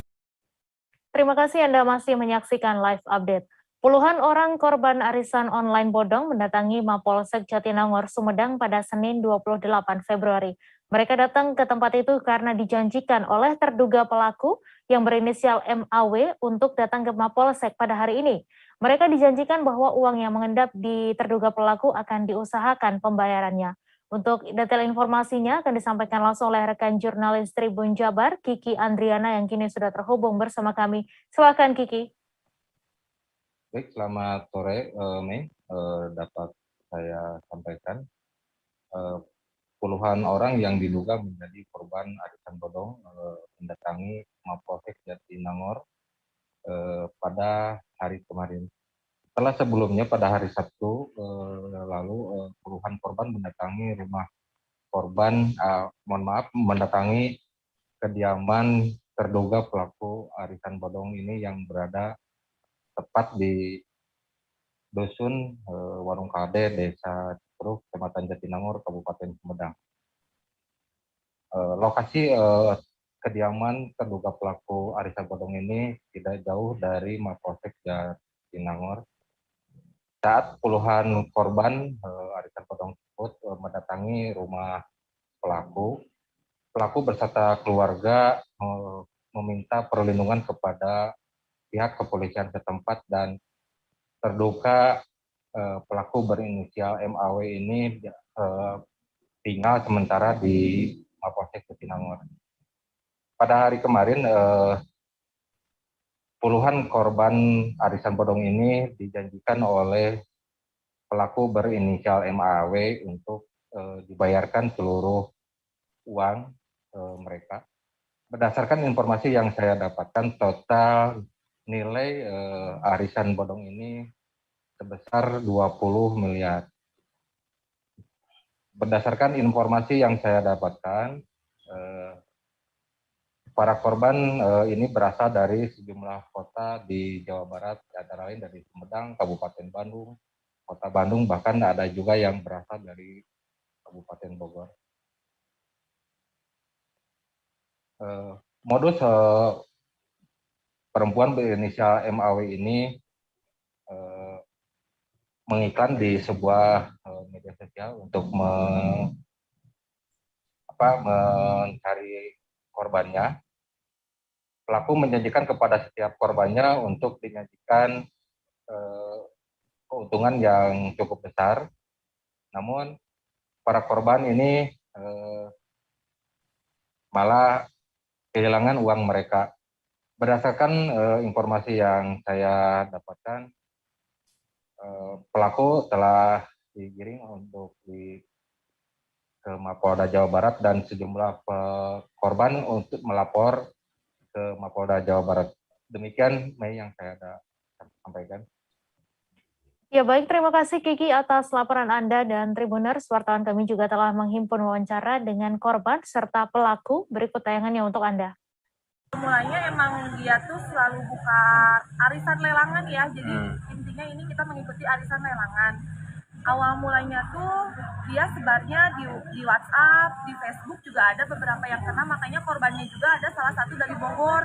Terima kasih Anda masih menyaksikan Live Update. Puluhan orang korban arisan online bodong mendatangi Mapolsek Jatinangor, Sumedang pada Senin 28 Februari. Mereka datang ke tempat itu karena dijanjikan oleh terduga pelaku yang berinisial MAW untuk datang ke Mapolsek pada hari ini. Mereka dijanjikan bahwa uang yang mengendap di terduga pelaku akan diusahakan pembayarannya. Untuk detail informasinya akan disampaikan langsung oleh rekan jurnalis Tribun Jabar, Kiki Andriana yang kini sudah terhubung bersama kami. Silakan Kiki. Baik, selamat sore, Mei. Dapat saya sampaikan, puluhan orang yang diduga menjadi korban arisan bodong mendatangi Mapolsek Jatinangor pada hari kemarin. Setelah sebelumnya pada hari Sabtu lalu puluhan korban mendatangi rumah korban, mendatangi kediaman terduga pelaku arisan bodong ini yang berada tepat di Dusun Warung Kade, Desa Cipruk, Kecamatan Jatinangor, Kabupaten Sumedang. Lokasi kediaman terduga pelaku arisan bodong ini tidak jauh dari Mapolsek Jatinangor. Saat puluhan korban arisan bodong tersebut mendatangi rumah pelaku berserta keluarga meminta perlindungan kepada pihak kepolisian setempat dan terduga pelaku berinisial MAW ini tinggal sementara di Mapolsek Jatinangor. Pada hari kemarin puluhan korban arisan bodong ini dijanjikan oleh pelaku berinisial MAW untuk dibayarkan seluruh uang mereka. Berdasarkan informasi yang saya dapatkan, total nilai arisan bodong ini sebesar 20 miliar. Berdasarkan informasi yang saya dapatkan, para korban ini berasal dari sejumlah kota di Jawa Barat, antara lain dari Sumedang, Kabupaten Bandung, Kota Bandung, bahkan ada juga yang berasal dari Kabupaten Bogor. Modus perempuan berinisial MAW ini mengiklan di sebuah media sosial untuk mencari korbannya. Pelaku menjanjikan kepada setiap korbannya untuk dinyanyikan keuntungan yang cukup besar. Namun para korban ini malah kehilangan uang mereka. Berdasarkan informasi yang saya dapatkan, pelaku telah digiring untuk ke Mapolda Jawa Barat dan sejumlah korban untuk melapor ke Mapolda Jawa Barat. Demikian Mei yang saya ada sampaikan. Ya baik, terima kasih Kiki atas laporan Anda dan Tribuners. Wartawan kami juga telah menghimpun wawancara dengan korban serta pelaku. Berikut tayangannya untuk Anda. Mulainya emang dia tuh selalu buka arisan lelangan ya, jadi intinya ini kita mengikuti arisan lelangan. Awal mulainya tuh dia sebarnya di WhatsApp, di Facebook juga ada beberapa yang kena, makanya korbannya juga ada salah satu dari Bogor.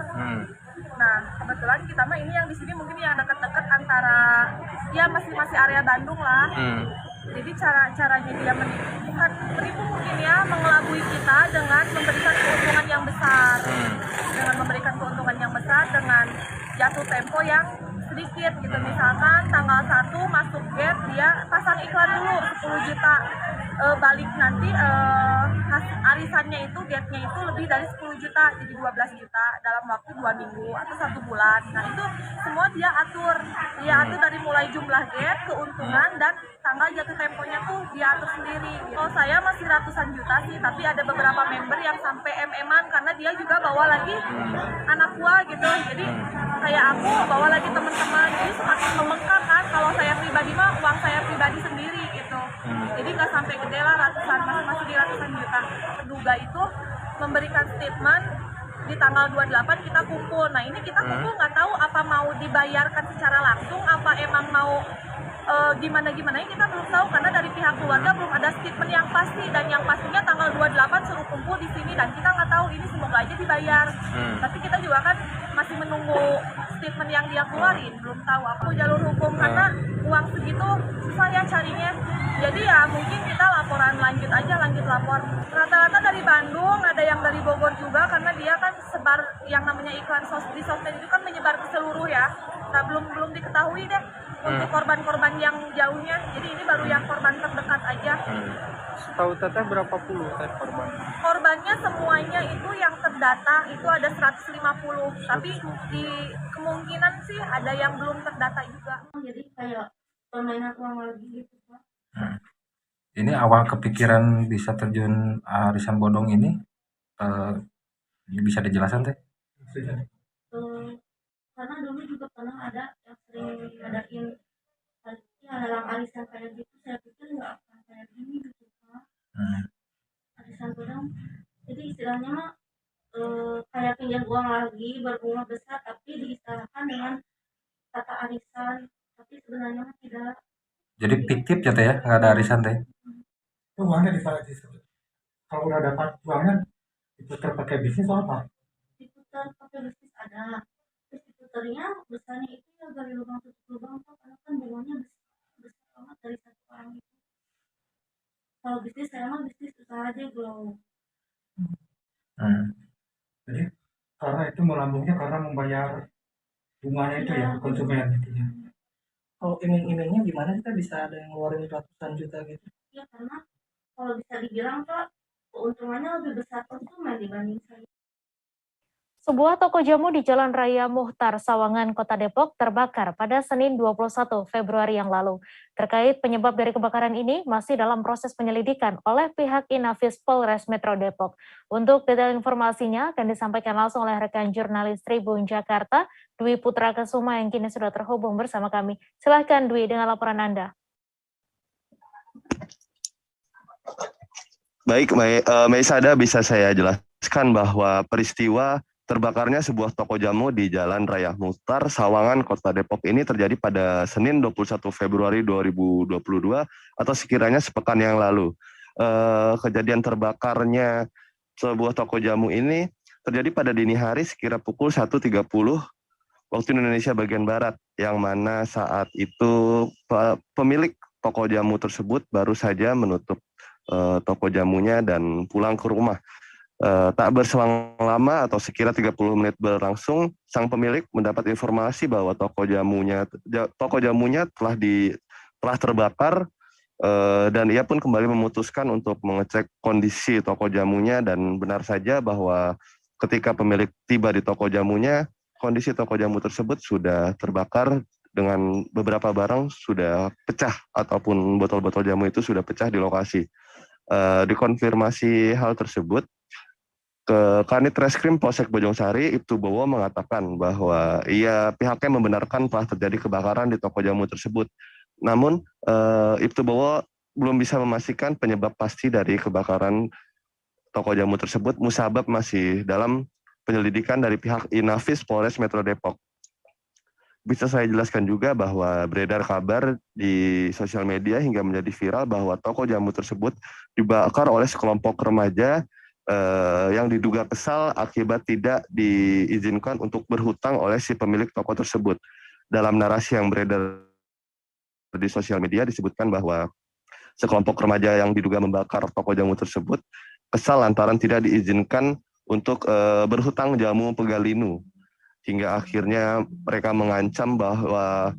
Nah kebetulan kita mah ini yang di sini mungkin yang dekat-dekat antara ya masih area Bandung lah. Jadi caranya dia bukan menipu mungkin ya, mengelabui kita dengan memberikan keuntungan yang besar. Dengan memberikan keuntungan yang besar dengan jatuh tempo yang sedikit gitu. Misalkan tanggal 1 masuk gate dia pasang iklan dulu 10 juta. Balik nanti arisannya itu gate-nya itu lebih dari 10 juta jadi 12 juta dalam waktu 2 minggu atau 1 bulan. Nah itu semua dia atur dari mulai jumlah gate, keuntungan dan tanggal jatuh temponya tuh dia atur sendiri. Kalau saya masih ratusan juta sih, tapi ada beberapa member yang sampai MM-an karena dia juga bawa lagi anak buah gitu. Jadi kayak aku bawa lagi teman-teman, jadi semakin membengkak kan. Kalau saya pribadi mah uang saya pribadi sendiri gitu. Jadi nggak sampai gede lah, ratusan, masih di ratusan juta. Terduga itu memberikan statement di tanggal 28 kita kumpul. Nah ini kita kumpul nggak tahu apa mau dibayarkan secara langsung, apa emang mau gimana kita belum tahu karena dari pihak keluarga belum ada statement yang pasti, dan yang pastinya tanggal 28 suruh kumpul di sini dan kita nggak tahu ini, semoga aja dibayar. Tapi kita juga kan masih menunggu statement yang dia keluarin, belum tahu apa jalur hukum karena uang segitu susah ya carinya. Jadi ya mungkin kita laporan lanjut lapor. Rata-rata dari Bandung, ada yang dari Bogor juga karena dia kan sebar yang namanya iklan di sosmed itu kan menyebar ke seluruh ya. Nah belum diketahui deh untuk korban-korban yang jauhnya. Jadi ini baru yang korban terdekat aja. Setahu teteh berapa puluh korban? Korbannya semuanya itu yang terdata itu ada 150. Tapi di kemungkinan sih ada yang belum terdata juga. Jadi kayak permainan uang lagi gitu Pak. Ini awal kepikiran bisa terjun arisan bodong ini bisa dijelaskan teh? Karena dulu juga pernah ada yang sering ngadain lelang arisan kayak gitu, saya pikir nggak akan kayak gini gitu Pak. Arisan bodong, jadi istilahnya mah kayak pinjam uang lagi berbunga besar tapi diistilahkan dengan kata arisan, tapi sebenarnya tidak. Jadi fiktif ya teh ya, nggak ada arisan teh? Itu uangnya kalau udah dapat uangnya diputar pakai bisnis atau apa? Diputar pakai bisnis ada. Terus diputarnya besarnya itu ya dari lubang tutup lubang Pak, karena kan bunganya besar banget dari satu orang itu. Kalau bisnis saya mah bisnis usaha aja belum. Jadi karena itu melambungnya karena membayar bunganya itu ya konsumen itu ya. Kalau iming-imingnya gimana kita bisa ada yang ngeluarin ratusan juta gitu? Ya karena kalau bisa dibilang Pak, keuntungannya lebih besar konsumen dibanding saya. Sebuah toko jamu di Jalan Raya Muhtar, Sawangan, Kota Depok terbakar pada Senin 21 Februari yang lalu. Terkait penyebab dari kebakaran ini masih dalam proses penyelidikan oleh pihak Inafis Polres Metro Depok. Untuk detail informasinya akan disampaikan langsung oleh rekan jurnalis Tribun Jakarta, Dwi Putra Kesuma yang kini sudah terhubung bersama kami. Silahkan Dwi dengan laporan Anda. Baik, Maisada, bisa saya jelaskan bahwa peristiwa terbakarnya sebuah toko jamu di Jalan Raya Muhtar, Sawangan, Kota Depok ini terjadi pada Senin 21 Februari 2022 atau sekiranya sepekan yang lalu. Kejadian terbakarnya sebuah toko jamu ini terjadi pada dini hari sekira pukul 1.30 waktu Indonesia bagian Barat, yang mana saat itu pemilik toko jamu tersebut baru saja menutup toko jamunya dan pulang ke rumah. Tak berselang lama atau sekira 30 menit berlangsung, sang pemilik mendapat informasi bahwa toko jamunya telah terbakar, dan ia pun kembali memutuskan untuk mengecek kondisi toko jamunya, dan benar saja bahwa ketika pemilik tiba di toko jamunya, kondisi toko jamu tersebut sudah terbakar dengan beberapa barang sudah pecah ataupun botol-botol jamu itu sudah pecah di lokasi. Dikonfirmasi hal tersebut, Kanit Reskrim Polsek Bojongsari, Ibtu Bowo mengatakan bahwa pihaknya membenarkan telah terjadi kebakaran di toko jamu tersebut. Namun Ibtu Bowo belum bisa memastikan penyebab pasti dari kebakaran toko jamu tersebut. Musabab masih dalam penyelidikan dari pihak Inafis Polres Metro Depok. Bisa saya jelaskan juga bahwa beredar kabar di sosial media hingga menjadi viral bahwa toko jamu tersebut dibakar oleh sekelompok remaja yang diduga kesal akibat tidak diizinkan untuk berhutang oleh si pemilik toko tersebut. Dalam narasi yang beredar di sosial media disebutkan bahwa sekelompok remaja yang diduga membakar toko jamu tersebut kesal lantaran tidak diizinkan untuk berhutang jamu Pegalinu, hingga akhirnya mereka mengancam bahwa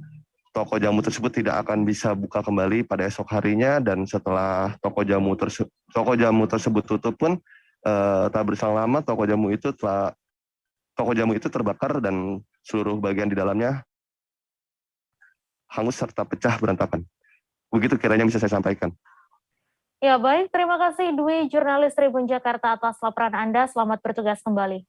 toko jamu tersebut tidak akan bisa buka kembali pada esok harinya, dan setelah toko jamu tersebut tutup pun tak berselang lama toko jamu itu terbakar dan seluruh bagian di dalamnya hangus serta pecah berantakan. Begitu kiranya bisa saya sampaikan. Ya baik, terima kasih Dwi, jurnalis Tribun Jakarta atas laporan Anda. Selamat bertugas kembali.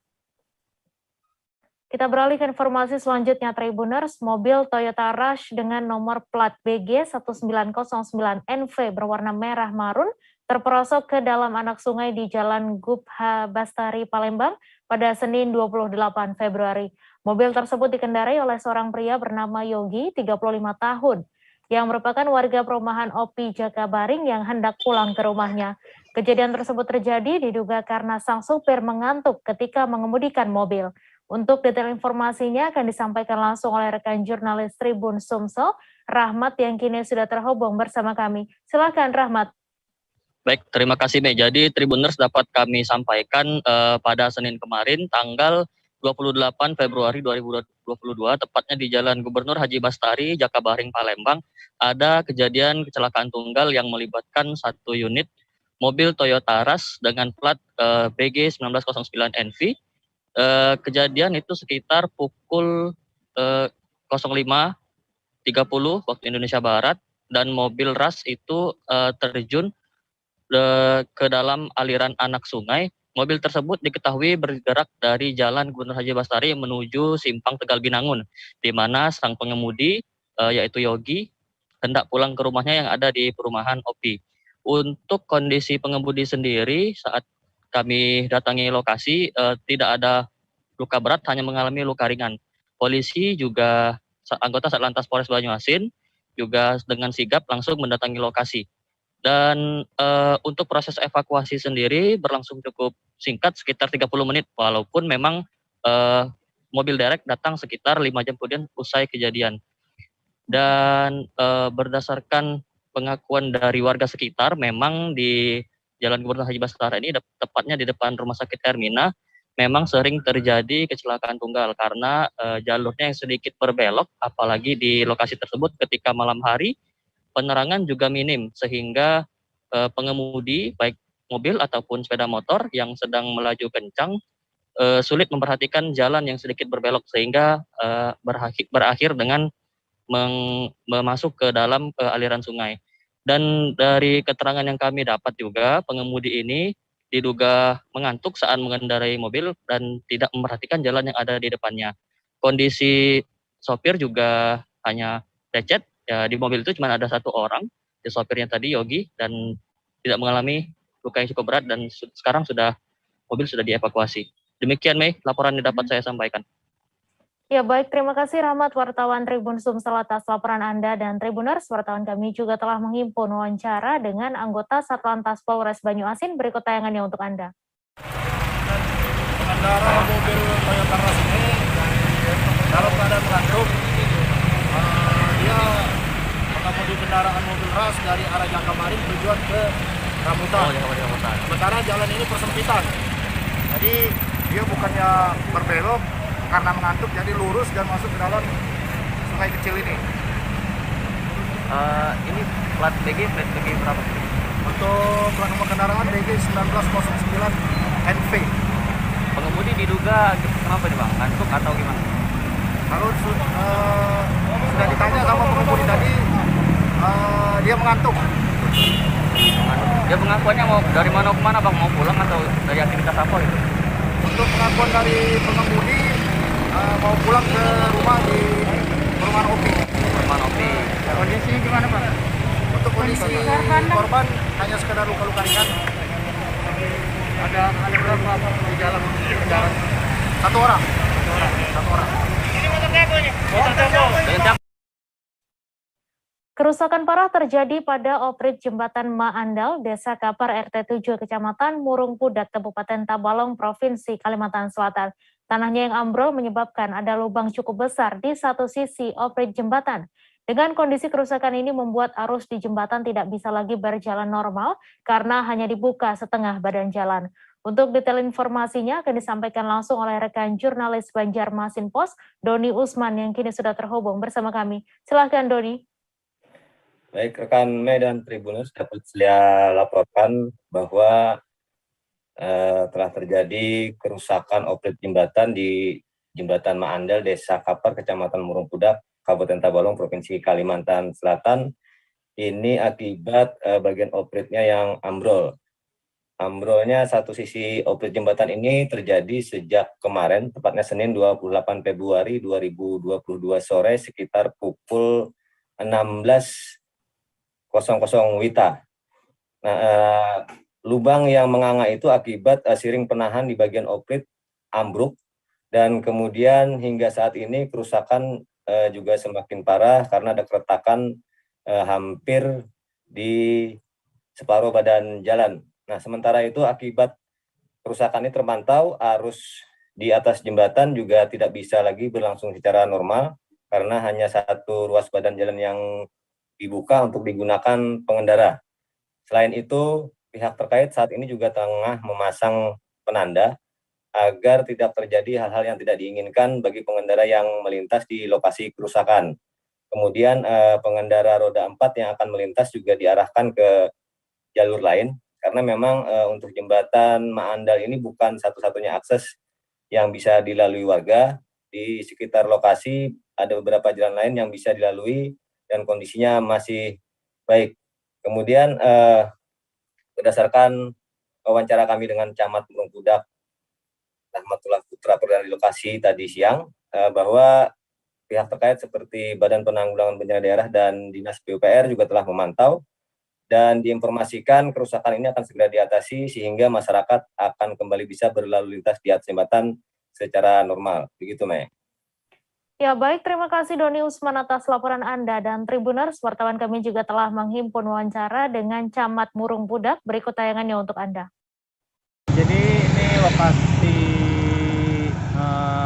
Kita beralih ke informasi selanjutnya, Tribuners. Mobil Toyota Rush dengan nomor plat BG 1909NV berwarna merah marun terperosok ke dalam anak sungai di Jalan Gubha Bastari, Palembang pada Senin 28 Februari. Mobil tersebut dikendarai oleh seorang pria bernama Yogi, 35 tahun, yang merupakan warga perumahan OPI Jakabaring yang hendak pulang ke rumahnya. Kejadian tersebut terjadi diduga karena sang supir mengantuk ketika mengemudikan mobil. Untuk detail informasinya akan disampaikan langsung oleh rekan jurnalis Tribun Sumsel, Rahmat, yang kini sudah terhubung bersama kami. Silakan Rahmat. Baik, terima kasih Mei. Jadi Tribuners dapat kami sampaikan pada Senin kemarin tanggal 28 Februari 2022, tepatnya di Jalan Gubernur Haji Bastari, Jakabaring, Palembang, ada kejadian kecelakaan tunggal yang melibatkan satu unit mobil Toyota Rush dengan plat BG 1909NV. Kejadian itu sekitar pukul 05.30 waktu Indonesia Barat, dan mobil Rush itu terjun ke dalam aliran anak sungai. Mobil tersebut diketahui bergerak dari Jalan Gubernur Haji Bastari menuju Simpang Tegal Binangun, di mana sang pengemudi yaitu Yogi hendak pulang ke rumahnya yang ada di perumahan OPI. Untuk kondisi pengemudi sendiri saat kami datangi lokasi tidak ada luka berat, hanya mengalami luka ringan. Polisi juga anggota Satlantas Polres Banyuasin juga dengan sigap langsung mendatangi lokasi. Dan untuk proses evakuasi sendiri berlangsung cukup singkat, sekitar 30 menit, walaupun memang mobil derek datang sekitar 5 jam kemudian usai kejadian. Dan berdasarkan pengakuan dari warga sekitar, memang di Jalan Gubernur Haji Bastari ini, tepatnya di depan Rumah Sakit Hermina, memang sering terjadi kecelakaan tunggal karena jalurnya yang sedikit berbelok, apalagi di lokasi tersebut ketika malam hari, penerangan juga minim, sehingga pengemudi baik mobil ataupun sepeda motor yang sedang melaju kencang sulit memperhatikan jalan yang sedikit berbelok, sehingga berakhir dengan masuk ke dalam aliran sungai. Dan dari keterangan yang kami dapat juga, pengemudi ini diduga mengantuk saat mengendarai mobil dan tidak memperhatikan jalan yang ada di depannya. Kondisi sopir juga hanya lecet. Ya, di mobil itu cuma ada satu orang, di sopirnya tadi Yogi, dan tidak mengalami luka yang cukup berat, dan sekarang mobil sudah dievakuasi. Demikian Mei, laporan yang dapat saya sampaikan. Ya baik, terima kasih Rahmat, wartawan Tribun Sumsel atas laporan Anda, dan Tribuners, wartawan kami juga telah menghimpun wawancara dengan anggota Satlantas Polres Banyuasin. Berikut tayangannya untuk Anda. Pengendara mobil Toyota Rush ini dalam keadaan mengantuk. Dia mengemudi kendaraan mobil Rush dari arah Jakabaring tujuan ke Rambutan. Sementara jalan ini persempitan. Jadi dia bukannya berbelok karena mengantuk, jadi lurus dan masuk ke dalam sungai kecil ini. Ini plat BG berapa? Untuk plat nomor kendaraan BG 1909 NV. Pengemudi pengemudi diduga kenapa nih Bang? Ngantuk atau gimana? Kalau sudah ditanya sama pengemudi tadi, dia mengantuk. Dia pengakuannya mau dari mana ke mana Bang? Mau pulang atau dari aktivitas apa itu? Untuk pengakuan dari pengemudi, mau pulang ke rumah di perumahan OPI. Perumahan OPI. Kondisinya gimana Pak? Untuk kondisi korban hanya sekedar luka-luka ringan. Ada berapa di dalam kendaraan? Satu orang. Ini motor siapa ini? Kerusakan parah terjadi pada oprit jembatan Maandal, Desa Kapar RT 7 Kecamatan Murung Pudak, Kabupaten Tabalong, Provinsi Kalimantan Selatan. Tanahnya yang ambrol menyebabkan ada lubang cukup besar di satu sisi oprit jembatan. Dengan kondisi kerusakan ini membuat arus di jembatan tidak bisa lagi berjalan normal karena hanya dibuka setengah badan jalan. Untuk detail informasinya akan disampaikan langsung oleh rekan jurnalis Banjarmasin Post, Doni Usman, yang kini sudah terhubung bersama kami. Silahkan Doni. Baik, rekan Medan Tribuners dapat saya laporkan bahwa telah terjadi kerusakan oprit jembatan di Jembatan Maandal, Desa Kapar, Kecamatan Murung Pudak, Kabupaten Tabalong, Provinsi Kalimantan Selatan. Ini akibat bagian opritnya yang ambrol. Ambrolnya satu sisi oprit jembatan ini terjadi sejak kemarin, tepatnya Senin 28 Februari 2022 sore sekitar pukul 16.00 WITA. Nah, lubang yang menganga itu akibat siring penahan di bagian oprit ambruk, dan kemudian hingga saat ini kerusakan juga semakin parah karena ada keretakan hampir di separuh badan jalan. Nah, sementara itu akibat kerusakan ini terpantau, arus di atas jembatan juga tidak bisa lagi berlangsung secara normal karena hanya satu ruas badan jalan yang dibuka untuk digunakan pengendara. Selain itu, pihak terkait saat ini juga tengah memasang penanda agar tidak terjadi hal-hal yang tidak diinginkan bagi pengendara yang melintas di lokasi kerusakan. Kemudian pengendara roda 4 yang akan melintas juga diarahkan ke jalur lain, karena memang untuk jembatan Maandal ini bukan satu-satunya akses yang bisa dilalui warga. Di sekitar lokasi ada beberapa jalan lain yang bisa dilalui dan kondisinya masih baik. Kemudian berdasarkan wawancara kami dengan Camat Murung Pudak, Rahmatullah Putra dari lokasi tadi siang, bahwa pihak terkait seperti Badan Penanggulangan Bencana Daerah dan Dinas PUPR juga telah memantau dan diinformasikan kerusakan ini akan segera diatasi sehingga masyarakat akan kembali bisa berlalu lintas di atas jembatan secara normal. Begitu, Mei. Ya, baik, terima kasih Doni Usman atas laporan Anda, dan Tribuners, wartawan kami juga telah menghimpun wawancara dengan Camat Murung Pudak. Berikut tayangannya untuk Anda. Jadi ini lokasi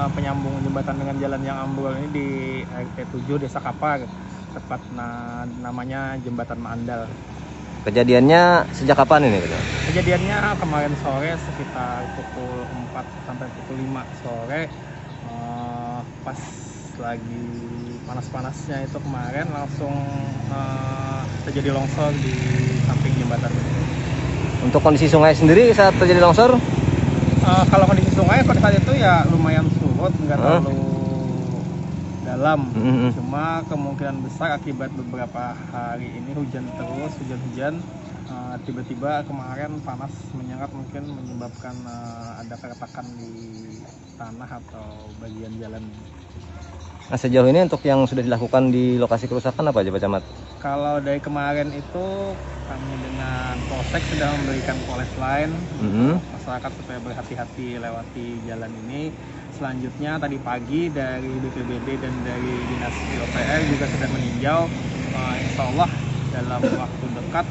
penyambung jembatan dengan jalan yang ambrol ini di RT 7 Desa Kapar, tepat namanya Jembatan Maandal. Kejadiannya sejak kapan ini? Kejadiannya kemarin sore sekitar pukul 4 sampai pukul 5 sore, pas lagi panas-panasnya itu kemarin langsung terjadi longsor di samping jembatan. Untuk kondisi sungai sendiri saat terjadi longsor? Kalau kondisi sungai pada saat itu ya lumayan surut, nggak terlalu dalam. Cuma kemungkinan besar akibat beberapa hari ini hujan terus, hujan-hujan, tiba-tiba kemarin panas menyengat mungkin menyebabkan ada keretakan di tanah atau bagian jalan. Nah, sejauh ini untuk yang sudah dilakukan di lokasi kerusakan apa aja Pak Camat? Kalau dari kemarin itu kami dengan Polsek sudah memberikan polis line masyarakat supaya berhati-hati lewati jalan ini. Selanjutnya tadi pagi dari BPBD dan dari Dinas PUPR juga sudah meninjau. Insya Allah dalam waktu dekat,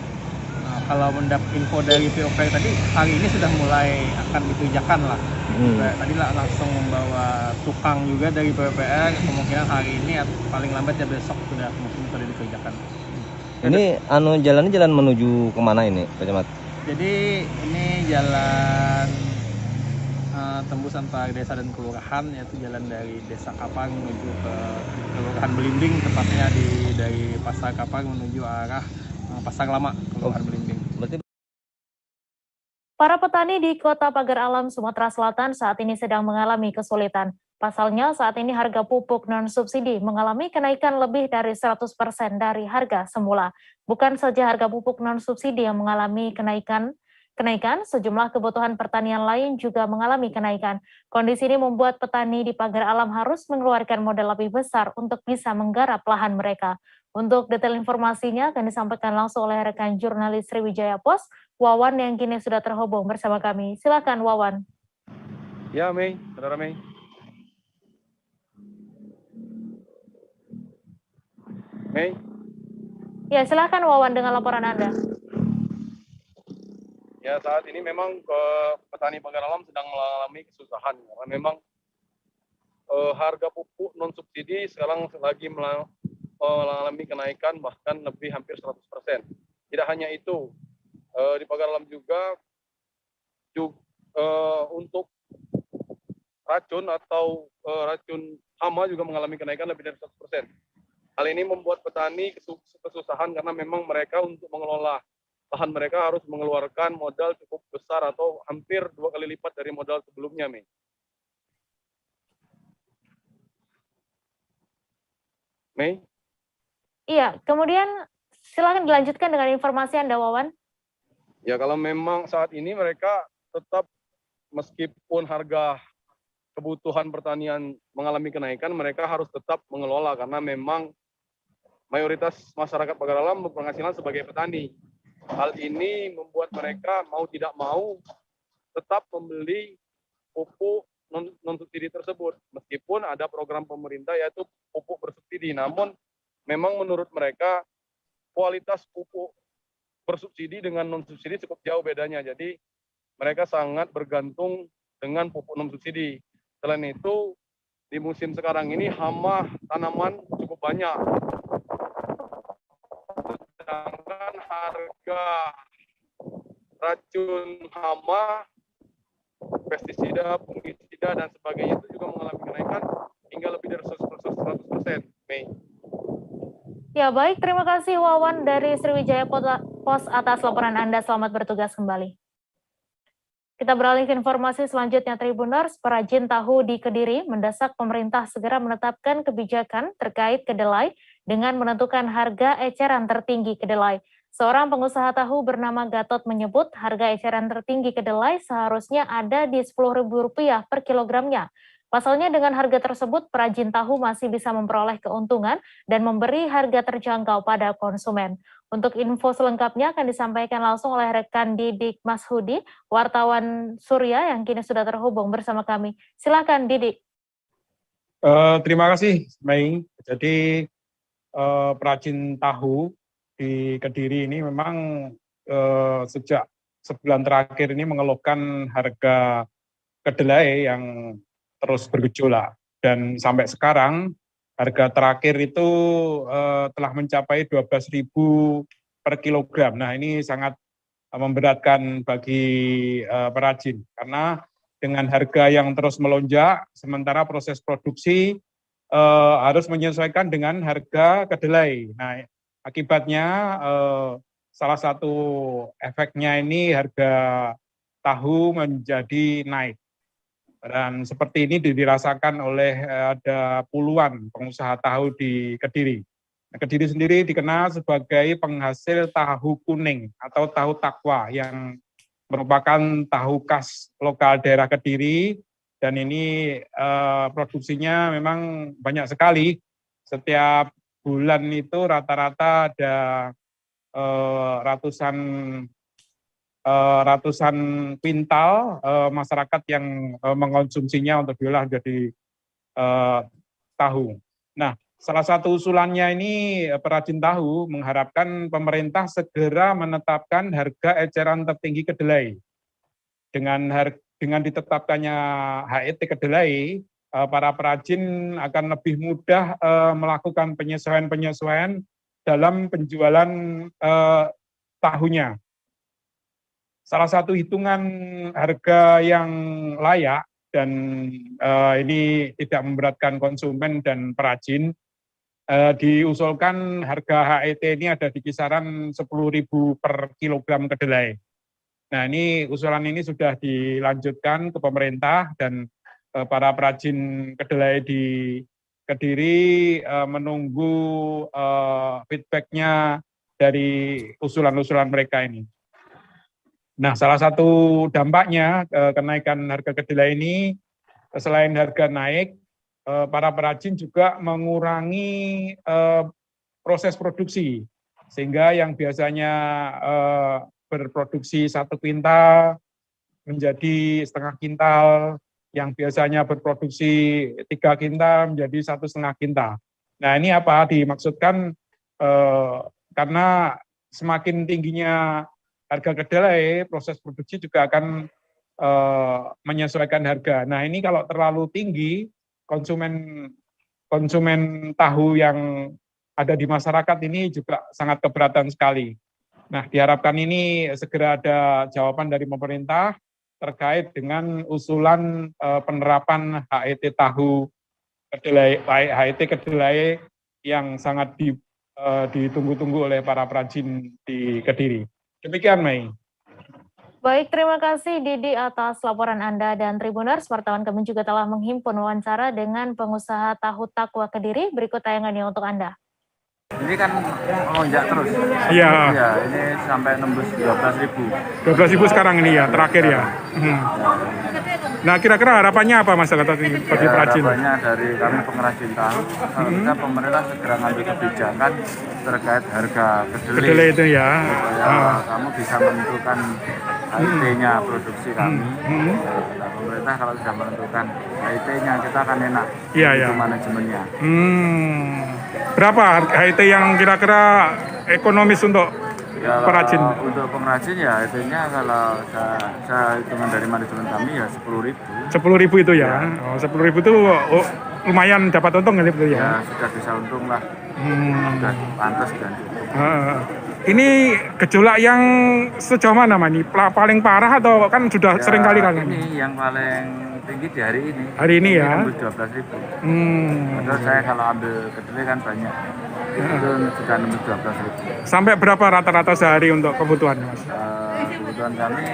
kalau mendapat info dari PUPR tadi, hari ini sudah mulai akan dikerjakan lah. Tadi langsung membawa tukang juga dari PUPR, kemungkinan hari ini paling lambat ya besok sudah mungkin sudah dikerjakan. Ini jalannya jalan menuju kemana ini Pak Camat? Jadi ini jalan tembus antara desa dan kelurahan, yaitu jalan dari Desa Kapar menuju ke Kelurahan Belimbing, tepatnya dari Pasar Kapar menuju arah Pasar Lama, Kelurahan Belimbing. Berarti Para petani di Kota Pagar Alam, Sumatera Selatan saat ini sedang mengalami kesulitan. Pasalnya saat ini harga pupuk non-subsidi mengalami kenaikan lebih dari 100% dari harga semula. Bukan saja harga pupuk non-subsidi yang mengalami kenaikan, sejumlah kebutuhan pertanian lain juga mengalami kenaikan. Kondisi ini membuat petani di Pagar Alam harus mengeluarkan modal lebih besar untuk bisa menggarap lahan mereka. Untuk detail informasinya akan disampaikan langsung oleh rekan jurnalis Sriwijaya Pos, Wawan yang kini sudah terhubung bersama kami. Silakan Wawan. Ya Mei, saudara Mei. Mei. Ya silakan Wawan dengan laporan Anda. Ya saat ini memang petani Pagar Alam sedang mengalami kesusahan karena memang harga pupuk non subsidi sekarang lagi mengalami kenaikan bahkan lebih hampir 100%. Tidak hanya itu, di Pagar Alam juga untuk racun atau racun hama juga mengalami kenaikan lebih dari 100%. Hal ini membuat petani kesusahan karena memang mereka untuk mengelola lahan mereka harus mengeluarkan modal cukup besar atau hampir 2 kali lipat dari modal sebelumnya, Mei. Mei? Iya, kemudian silakan dilanjutkan dengan informasi Anda, Wawan. Ya, kalau memang saat ini mereka tetap meskipun harga kebutuhan pertanian mengalami kenaikan, mereka harus tetap mengelola karena memang mayoritas masyarakat Pagar Alam berpenghasilan sebagai petani. Hal ini membuat mereka mau tidak mau tetap membeli pupuk non-subsidi tersebut, meskipun ada program pemerintah yaitu pupuk bersubsidi. Namun memang menurut mereka kualitas pupuk bersubsidi dengan non-subsidi cukup jauh bedanya. Jadi mereka sangat bergantung dengan pupuk non-subsidi. Selain itu, di musim sekarang ini hama tanaman cukup banyak. Sedangkan harga racun hama, pestisida, fungisida, dan sebagainya itu juga mengalami kenaikan hingga lebih dari 100%. Mei. Ya baik, terima kasih Wawan dari Sriwijaya Pos atas laporan Anda. Selamat bertugas kembali. Kita beralih ke informasi selanjutnya. Tribuners, perajin tahu di Kediri mendesak pemerintah segera menetapkan kebijakan terkait kedelai dengan menentukan harga eceran tertinggi kedelai. Seorang pengusaha tahu bernama Gatot menyebut harga eceran tertinggi kedelai seharusnya ada di Rp10.000 per kilogramnya. Pasalnya dengan harga tersebut, perajin tahu masih bisa memperoleh keuntungan dan memberi harga terjangkau pada konsumen. Untuk info selengkapnya akan disampaikan langsung oleh rekan Didik Mashudi, wartawan Surya yang kini sudah terhubung bersama kami. Silakan Didik. Terima kasih, Mei. Jadi perajin tahu di Kediri ini memang sejak sebulan terakhir ini mengeluhkan harga kedelai yang terus bergejolak, dan sampai sekarang harga terakhir itu telah mencapai 12.000 per kilogram. Nah ini sangat memberatkan bagi perajin karena dengan harga yang terus melonjak, sementara proses produksi harus menyesuaikan dengan harga kedelai. Nah akibatnya salah satu efeknya ini harga tahu menjadi naik. Dan seperti ini dirasakan oleh ada puluhan pengusaha tahu di Kediri. Nah, Kediri sendiri dikenal sebagai penghasil tahu kuning atau tahu takwa yang merupakan tahu khas lokal daerah Kediri, dan ini produksinya memang banyak sekali. Setiap bulan itu rata-rata ada ratusan kuintal masyarakat yang mengkonsumsinya untuk diolah jadi tahu. Nah, salah satu usulannya ini perajin tahu mengharapkan pemerintah segera menetapkan harga eceran tertinggi kedelai. Dengan ditetapkannya HET kedelai, para perajin akan lebih mudah melakukan penyesuaian-penyesuaian dalam penjualan tahunya. Salah satu hitungan harga yang layak dan ini tidak memberatkan konsumen dan perajin, diusulkan harga HET ini ada di kisaran 10.000 per kilogram kedelai. Nah, ini usulan ini sudah dilanjutkan ke pemerintah dan para perajin kedelai di Kediri menunggu feedback-nya dari usulan-usulan mereka ini. Nah, salah satu dampaknya kenaikan harga kedelai ini, selain harga naik, para perajin juga mengurangi proses produksi, sehingga yang biasanya berproduksi 1 kuintal menjadi setengah kintal, yang biasanya berproduksi 3 kintal menjadi 1,5 kintal. Nah, ini apa dimaksudkan? Karena semakin tingginya harga kedelai, proses produksi juga akan menyesuaikan harga. Nah, ini kalau terlalu tinggi, konsumen tahu yang ada di masyarakat ini juga sangat keberatan sekali. Nah, diharapkan ini segera ada jawaban dari pemerintah terkait dengan usulan penerapan HET tahu kedelai, HET kedelai yang sangat ditunggu-tunggu oleh para perajin di Kediri. Demikian, Mei. Baik, terima kasih Didi atas laporan Anda, dan Tribuners, wartawan kami juga telah menghimpun wawancara dengan pengusaha tahu Takwa Kediri. Berikut tayangannya untuk Anda. Ini kan melonjak terus. Iya. Iya, ini sampai nembus 12.000. 12.000 sekarang ini ya, terakhir ya. Nah, kira-kira harapannya apa masyarakat ini bagi perajin? Harapannya dari kami pengrajin tahu, kalau bisa pemerintah segera ngambil kebijakan terkait harga kedelai. Kedelai itu ya. Supaya kamu bisa menentukan HIT-nya produksi kami. Nah, pemerintah kalau sudah menentukan HIT-nya, kita akan enak. Iya, itu ya. manajemennya. Berapa HIT yang kira-kira ekonomis untuk perajin? Untuk pengrajin ya HIT-nya kalau saya hitungan dari manajemen kami ya 10.000. 10.000 itu ya. Oh, 10.000 itu lumayan dapat untung gitu ya. Ya, sudah bisa untung lah. Sudah pantas dan ini gejolak yang sejauh mana, Mani? Paling parah atau kan sudah sering kali kan? Ini yang paling tinggi di hari ini. Hari ini ya. Tembus 12.000. Padahal saya kalau ambil kedelai kan banyak. Itu sudah nembus 12.000. Sampai berapa rata-rata sehari untuk kebutuhan, Mas? Kebutuhan kami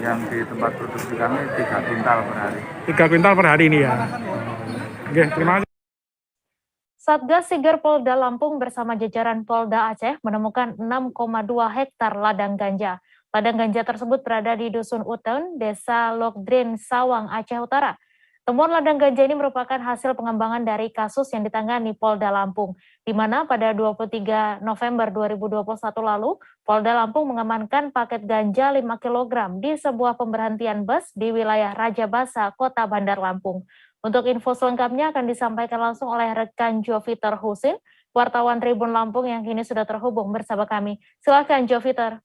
yang di tempat produksi kami 3 kuintal per hari. 3 kuintal per hari ini ya. Oke, terima kasih. Satgas Siger Polda Lampung bersama jajaran Polda Aceh menemukan 6,2 hektar ladang ganja. Ladang ganja tersebut berada di Dusun Uteun, Desa Lokdrin, Sawang, Aceh Utara. Temuan ladang ganja ini merupakan hasil pengembangan dari kasus yang ditangani Polda Lampung, di mana pada 23 November 2021 lalu, Polda Lampung mengamankan paket ganja 5 kg di sebuah pemberhentian bus di wilayah Raja Basa, Kota Bandar Lampung. Untuk info selengkapnya akan disampaikan langsung oleh rekan Joviter Husin, wartawan Tribun Lampung yang kini sudah terhubung bersama kami. Silakan Joviter.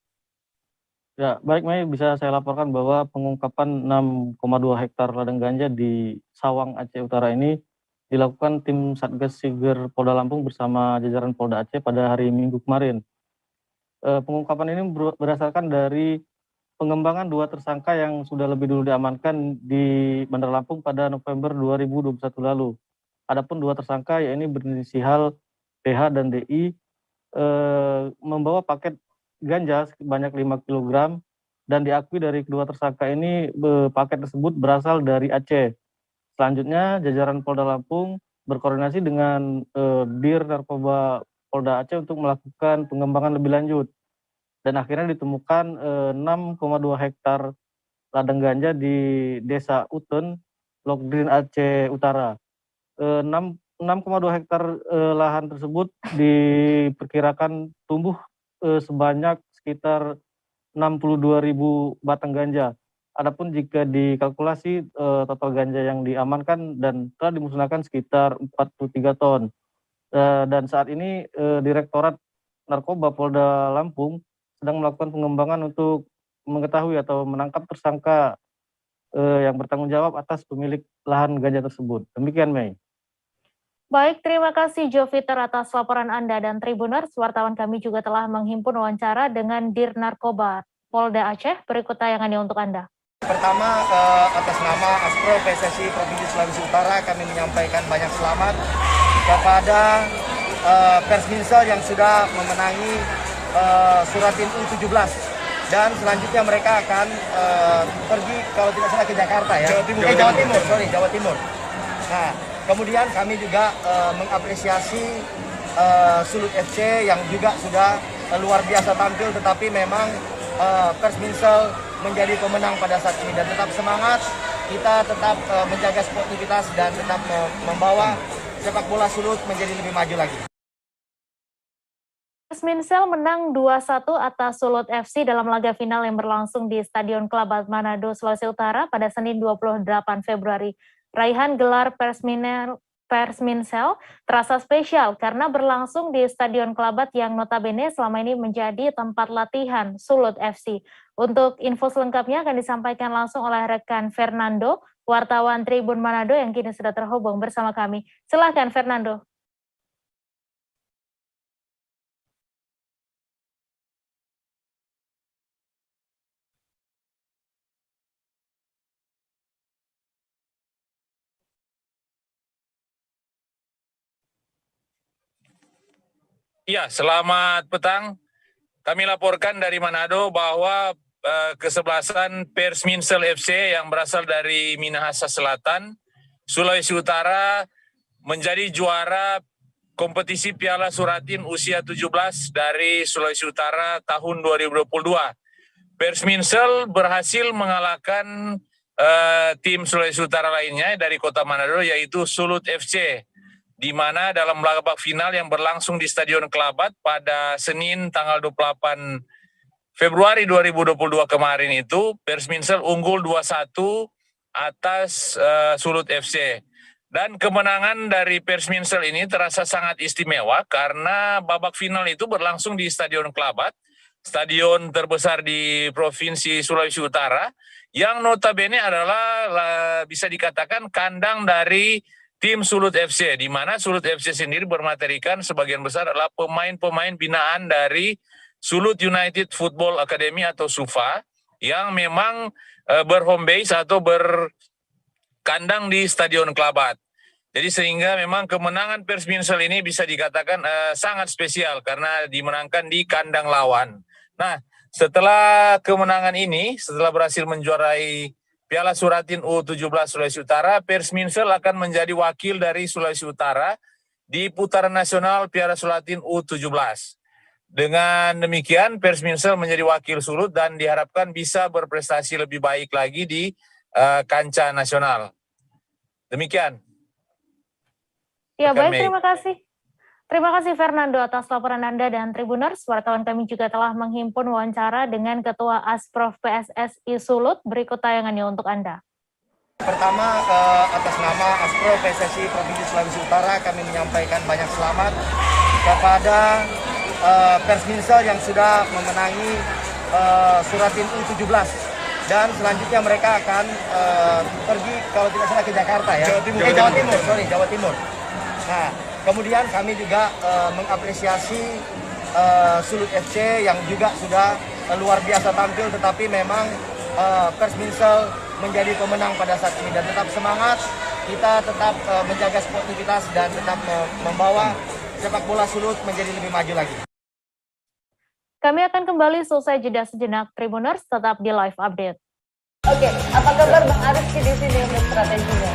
Ya, baik Mei, bisa saya laporkan bahwa pengungkapan 6,2 hektar ladang ganja di Sawang, Aceh Utara ini dilakukan tim Satgas Siger Polda Lampung bersama jajaran Polda Aceh pada hari Minggu kemarin. Pengungkapan ini berdasarkan dari pengembangan 2 tersangka yang sudah lebih dulu diamankan di Bandar Lampung pada November 2021 lalu. Adapun 2 tersangka yaitu berinisial PH dan DI membawa paket ganja sebanyak 5 kg dan diakui dari kedua tersangka ini paket tersebut berasal dari Aceh. Selanjutnya jajaran Polda Lampung berkoordinasi dengan Dir Narkoba Polda Aceh untuk melakukan pengembangan lebih lanjut. Dan akhirnya ditemukan 6,2 hektar ladang ganja di Desa Uteun, Lokdrin, Aceh Utara. 6,2 hektar lahan tersebut diperkirakan tumbuh sebanyak sekitar 62.000 batang ganja. Adapun jika dikalkulasi total ganja yang diamankan dan telah dimusnahkan sekitar 43 ton. Dan saat ini Direktorat Narkoba Polda Lampung sedang melakukan pengembangan untuk mengetahui atau menangkap tersangka yang bertanggung jawab atas pemilik lahan ganja tersebut. Demikian, Mei. Baik, terima kasih Joviter atas laporan Anda, dan Tribuners, wartawan kami juga telah menghimpun wawancara dengan Dir Narkoba Polda Aceh. Berikut tayangannya untuk Anda. Pertama, atas nama Aspro PSSI Provinsi Sulawesi Utara, kami menyampaikan banyak selamat kepada Persminsel yang sudah memenangi Suratin U17 dan selanjutnya mereka akan pergi kalau tidak salah ke Jakarta ya. Jawa Timur. Nah, kemudian kami juga mengapresiasi Sulut FC yang juga sudah luar biasa tampil, tetapi memang Persminsel menjadi pemenang pada saat ini, dan tetap semangat, kita tetap menjaga sportivitas dan tetap membawa sepak bola Sulut menjadi lebih maju lagi. Persminsel menang 2-1 atas Sulut FC dalam laga final yang berlangsung di Stadion Kelabat, Manado, Sulawesi Utara pada Senin 28 Februari. Raihan gelar Persminsel terasa spesial karena berlangsung di Stadion Kelabat yang notabene selama ini menjadi tempat latihan Sulut FC. Untuk info selengkapnya akan disampaikan langsung oleh rekan Fernando, wartawan Tribun Manado yang kini sudah terhubung bersama kami. Silakan Fernando. Ya, selamat petang. Kami laporkan dari Manado bahwa kesebelasan Persminsel FC yang berasal dari Minahasa Selatan, Sulawesi Utara, menjadi juara kompetisi Piala Suratin usia 17 dari Sulawesi Utara tahun 2022. Persminsel berhasil mengalahkan tim Sulawesi Utara lainnya dari kota Manado, yaitu Sulut FC, di mana dalam laga final yang berlangsung di Stadion Kelabat pada Senin tanggal 28 Februari 2022 kemarin itu, Persminsel unggul 2-1 atas Sulut FC. Dan kemenangan dari Persminsel ini terasa sangat istimewa karena babak final itu berlangsung di Stadion Kelabat, stadion terbesar di Provinsi Sulawesi Utara, yang notabene adalah bisa dikatakan kandang dari tim Sulut FC, di mana Sulut FC sendiri bermaterikan sebagian besar adalah pemain-pemain binaan dari Sulut United Football Academy atau SUFA, yang memang berhome base atau berkandang di Stadion Kelabat. Jadi sehingga memang kemenangan Persminsel ini bisa dikatakan sangat spesial karena dimenangkan di kandang lawan. Nah, setelah kemenangan ini, setelah berhasil menjuarai Piala Suratin U17 Sulawesi Utara, Persminsel akan menjadi wakil dari Sulawesi Utara di putaran nasional Piala Suratin U17. Dengan demikian, Persminsel menjadi wakil Sulut dan diharapkan bisa berprestasi lebih baik lagi di kancah nasional. Demikian. Ya, baik, terima kasih. Terima kasih Fernando atas laporan Anda, dan Tribuners, wartawan kami juga telah menghimpun wawancara dengan Ketua Asprof PSSI Sulut. Berikut tayangannya untuk Anda. Pertama, atas nama Asprof PSSI Provinsi Sulawesi Utara, kami menyampaikan banyak selamat kepada Persminsel yang sudah memenangi Suratin U17. Dan selanjutnya mereka akan pergi kalau tidak salah ke Jakarta ya. Jawa Timur. Nah, kemudian kami juga mengapresiasi Sulut FC yang juga sudah luar biasa tampil, tetapi memang Persminsel menjadi pemenang pada saat ini, dan tetap semangat, kita tetap menjaga sportivitas dan tetap membawa sepak bola Sulut menjadi lebih maju lagi. Kami akan kembali selesai jeda sejenak. Tribuners, tetap di live update. Oke, apa kabar Bang Arif di sini untuk strateginya?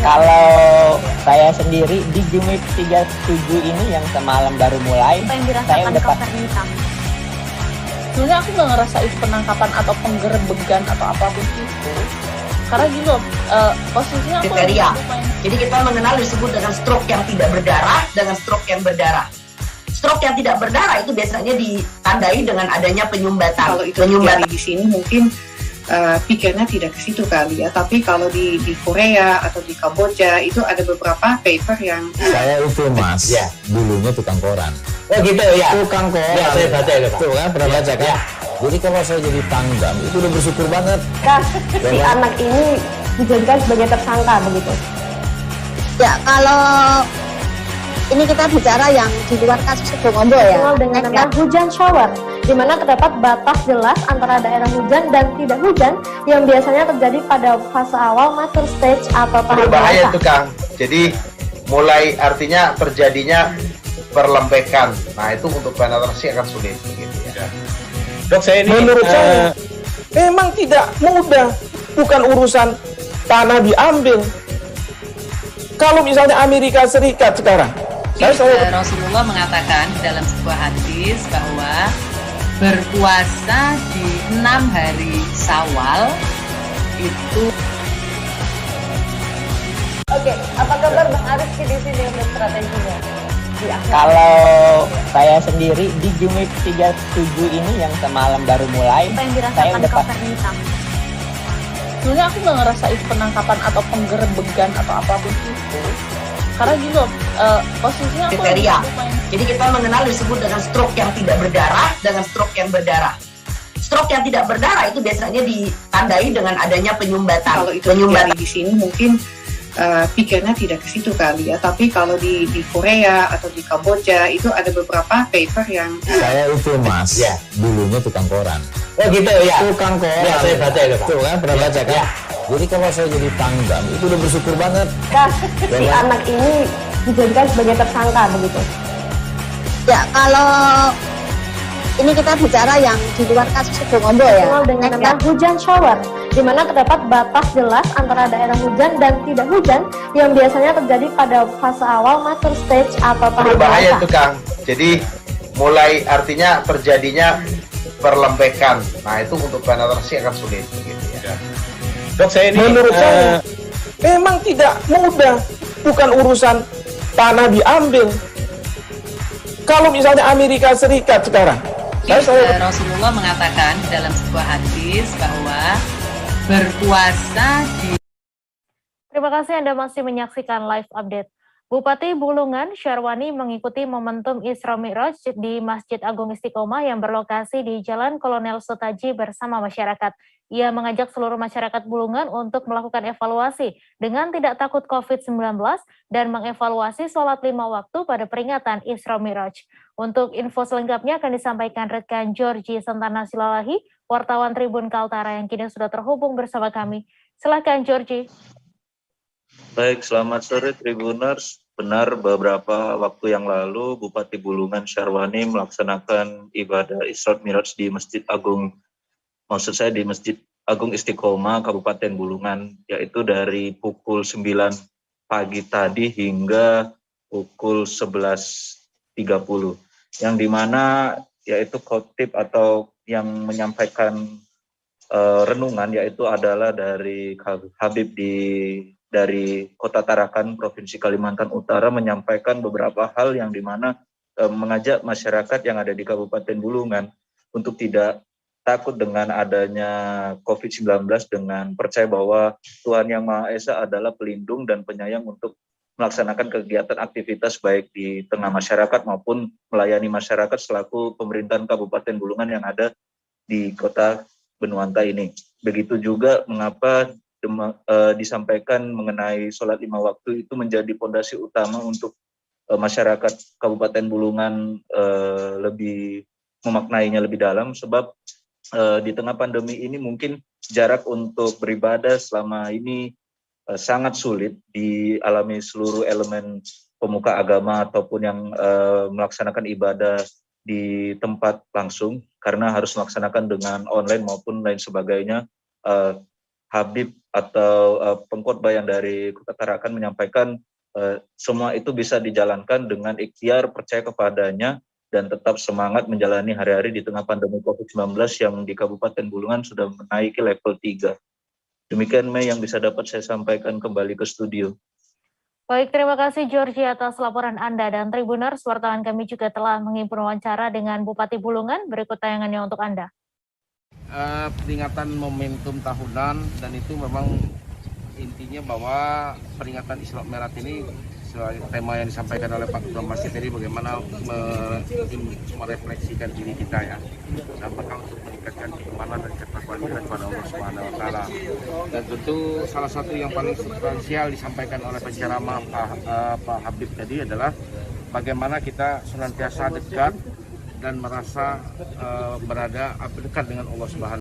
Kalau saya sendiri di Game Week 37 ini yang semalam baru mulai, apa yang dirasakan saya udah cover hitam? Sebenarnya aku nggak ngerasain penangkapan atau penggerebegan atau apapun itu. Karena gini loh, posisinya aku kriteria. Jadi kita mengenal disebut dengan stroke yang tidak berdarah dengan stroke yang berdarah. Stroke yang tidak berdarah itu biasanya ditandai dengan adanya penyumbatan. Kalau itu terjadi di sini mungkin pikirnya tidak ke situ kali ya, tapi kalau di Korea atau di Kamboja itu ada beberapa paper yang saya itu mas, ya, dulunya tukang koran. Oh gitu ya. Tukang koran. Ya, saya baca itu. Tuh kan pernah baca kan? Ya. Jadi kalau saya jadi tanggam itu udah bersyukur banget. Si anak ini dijadikan sebagai tersangka begitu. Ya, kalau ini kita bicara yang di luar kasus Situbondo ya. Dengan nama hujan shower, di mana terdapat batas jelas antara daerah hujan dan tidak hujan yang biasanya terjadi pada fase awal mature stage atau tahap berbahaya itu Kang. Jadi mulai artinya terjadinya perlembekan. Nah itu untuk penetrasi akan sulit gitu ya. Menurut saya memang tidak mudah, bukan urusan tanah diambil. Kalau misalnya Amerika Serikat sekarang, Rasulullah mengatakan dalam sebuah hadis bahwa berpuasa di 6 hari Syawal itu. Oke, apa kabar Bang Ariski di sini untuk strateginya? Kalau saya sendiri di Jumit 37 ini yang semalam baru mulai, Apa yang saya dirasakan udah Kak Fernita? Sebenarnya aku nggak ngerasain penangkapan atau penggerebegan atau apapun itu, karena gini loh, posisinya aku kriteria. lagi main. Jadi kita mengenal disebut dengan stroke yang tidak berdarah dengan stroke yang berdarah. Stroke yang tidak berdarah itu biasanya ditandai dengan adanya penyumbatan. Kalau itu terjadi di sini mungkin pikirnya tidak ke situ kali ya, tapi kalau di Korea atau di Kamboja itu ada beberapa paper yang saya itu Mas, dulunya tukang koran. Oh gitu ya. Tukang koran. Ya, saya baca itu Pak. Tuh kan, pernah baca kan? Ya. Jadi kalau saya jadi tanggam itu udah bersyukur banget. Kak, si anak ini dijadikan sebagai tersangka begitu. Ya, kalau ini kita bicara yang di luar kasus Situbondo ya. Dikenal dengan nama hujan shower, di mana terdapat batas jelas antara daerah hujan dan tidak hujan yang biasanya terjadi pada fase awal master stage atau tahap berbahaya dewasa. itu Kang. Jadi mulai artinya terjadinya perlempekan. Nah itu untuk penetrasi akan sulit begitu ya. Dok, saya ini menurut saya memang tidak mudah, bukan urusan tanah diambil. Kalau misalnya Amerika Serikat sekarang, Rasulullah mengatakan dalam sebuah hadis bahwa berpuasa di. Terima kasih Anda masih menyaksikan live update. Bupati Bulungan Syarwani mengikuti momentum Isra Mi'raj di Masjid Agung Istiqomah yang berlokasi di Jalan Kolonel Sutaji bersama masyarakat. Ia mengajak seluruh masyarakat Bulungan untuk melakukan evaluasi dengan tidak takut COVID-19 dan mengevaluasi sholat 5 waktu pada peringatan Isra Mi'raj. Untuk info selengkapnya akan disampaikan rekan Georgie Santana Silalahi, wartawan Tribun Kaltara yang kini sudah terhubung bersama kami. Silakan Georgie. Baik, selamat sore Tribuners. Benar, beberapa waktu yang lalu Bupati Bulungan Syarwani melaksanakan ibadah Isra Mi'raj di Masjid Agung, maksud saya di Masjid Agung Istiqomah Kabupaten Bulungan, yaitu dari pukul 9 pagi tadi hingga pukul 11.30, yang dimana yaitu khotib atau yang menyampaikan renungan yaitu adalah dari Habib dari Kota Tarakan, Provinsi Kalimantan Utara, menyampaikan beberapa hal yang dimana mengajak masyarakat yang ada di Kabupaten Bulungan untuk tidak takut dengan adanya COVID-19 dengan percaya bahwa Tuhan Yang Maha Esa adalah pelindung dan penyayang untuk melaksanakan kegiatan aktivitas baik di tengah masyarakat maupun melayani masyarakat selaku pemerintahan Kabupaten Bulungan yang ada di Kota Benuanta ini. Begitu juga mengapa disampaikan mengenai sholat 5 waktu itu menjadi fondasi utama untuk masyarakat Kabupaten Bulungan lebih memaknainya lebih dalam, sebab di tengah pandemi ini mungkin jarak untuk beribadah selama ini sangat sulit dialami seluruh elemen pemuka agama ataupun yang melaksanakan ibadah di tempat langsung karena harus melaksanakan dengan online maupun lain sebagainya. Habib atau pengkhotbah yang dari Kota Tarakan menyampaikan semua itu bisa dijalankan dengan ikhtiar, percaya kepadanya, dan tetap semangat menjalani hari-hari di tengah pandemi COVID-19 yang di Kabupaten Bulungan sudah menaiki level 3. Demikian Mei yang bisa dapat saya sampaikan, kembali ke studio. Baik, terima kasih Georgie atas laporan Anda, dan Tribuners, wartawan kami juga telah menghimpun wawancara dengan Bupati Bulungan. Berikut tayangannya untuk Anda. Peringatan momentum tahunan, dan itu memang intinya bahwa peringatan Isra Mi'raj ini sesuai tema yang disampaikan oleh Pak Ketua Masjid tadi, bagaimana merefleksikan diri kita ya, dan bahkan untuk meningkatkan keimanan dan ketakwaan kita kepada Allah Subhanahu Wa Taala. Dan tentu salah satu yang paling substansial disampaikan oleh penceramah Pak Habib tadi adalah bagaimana kita senantiasa dekat dan merasa berada dekat dengan Allah Subhanahu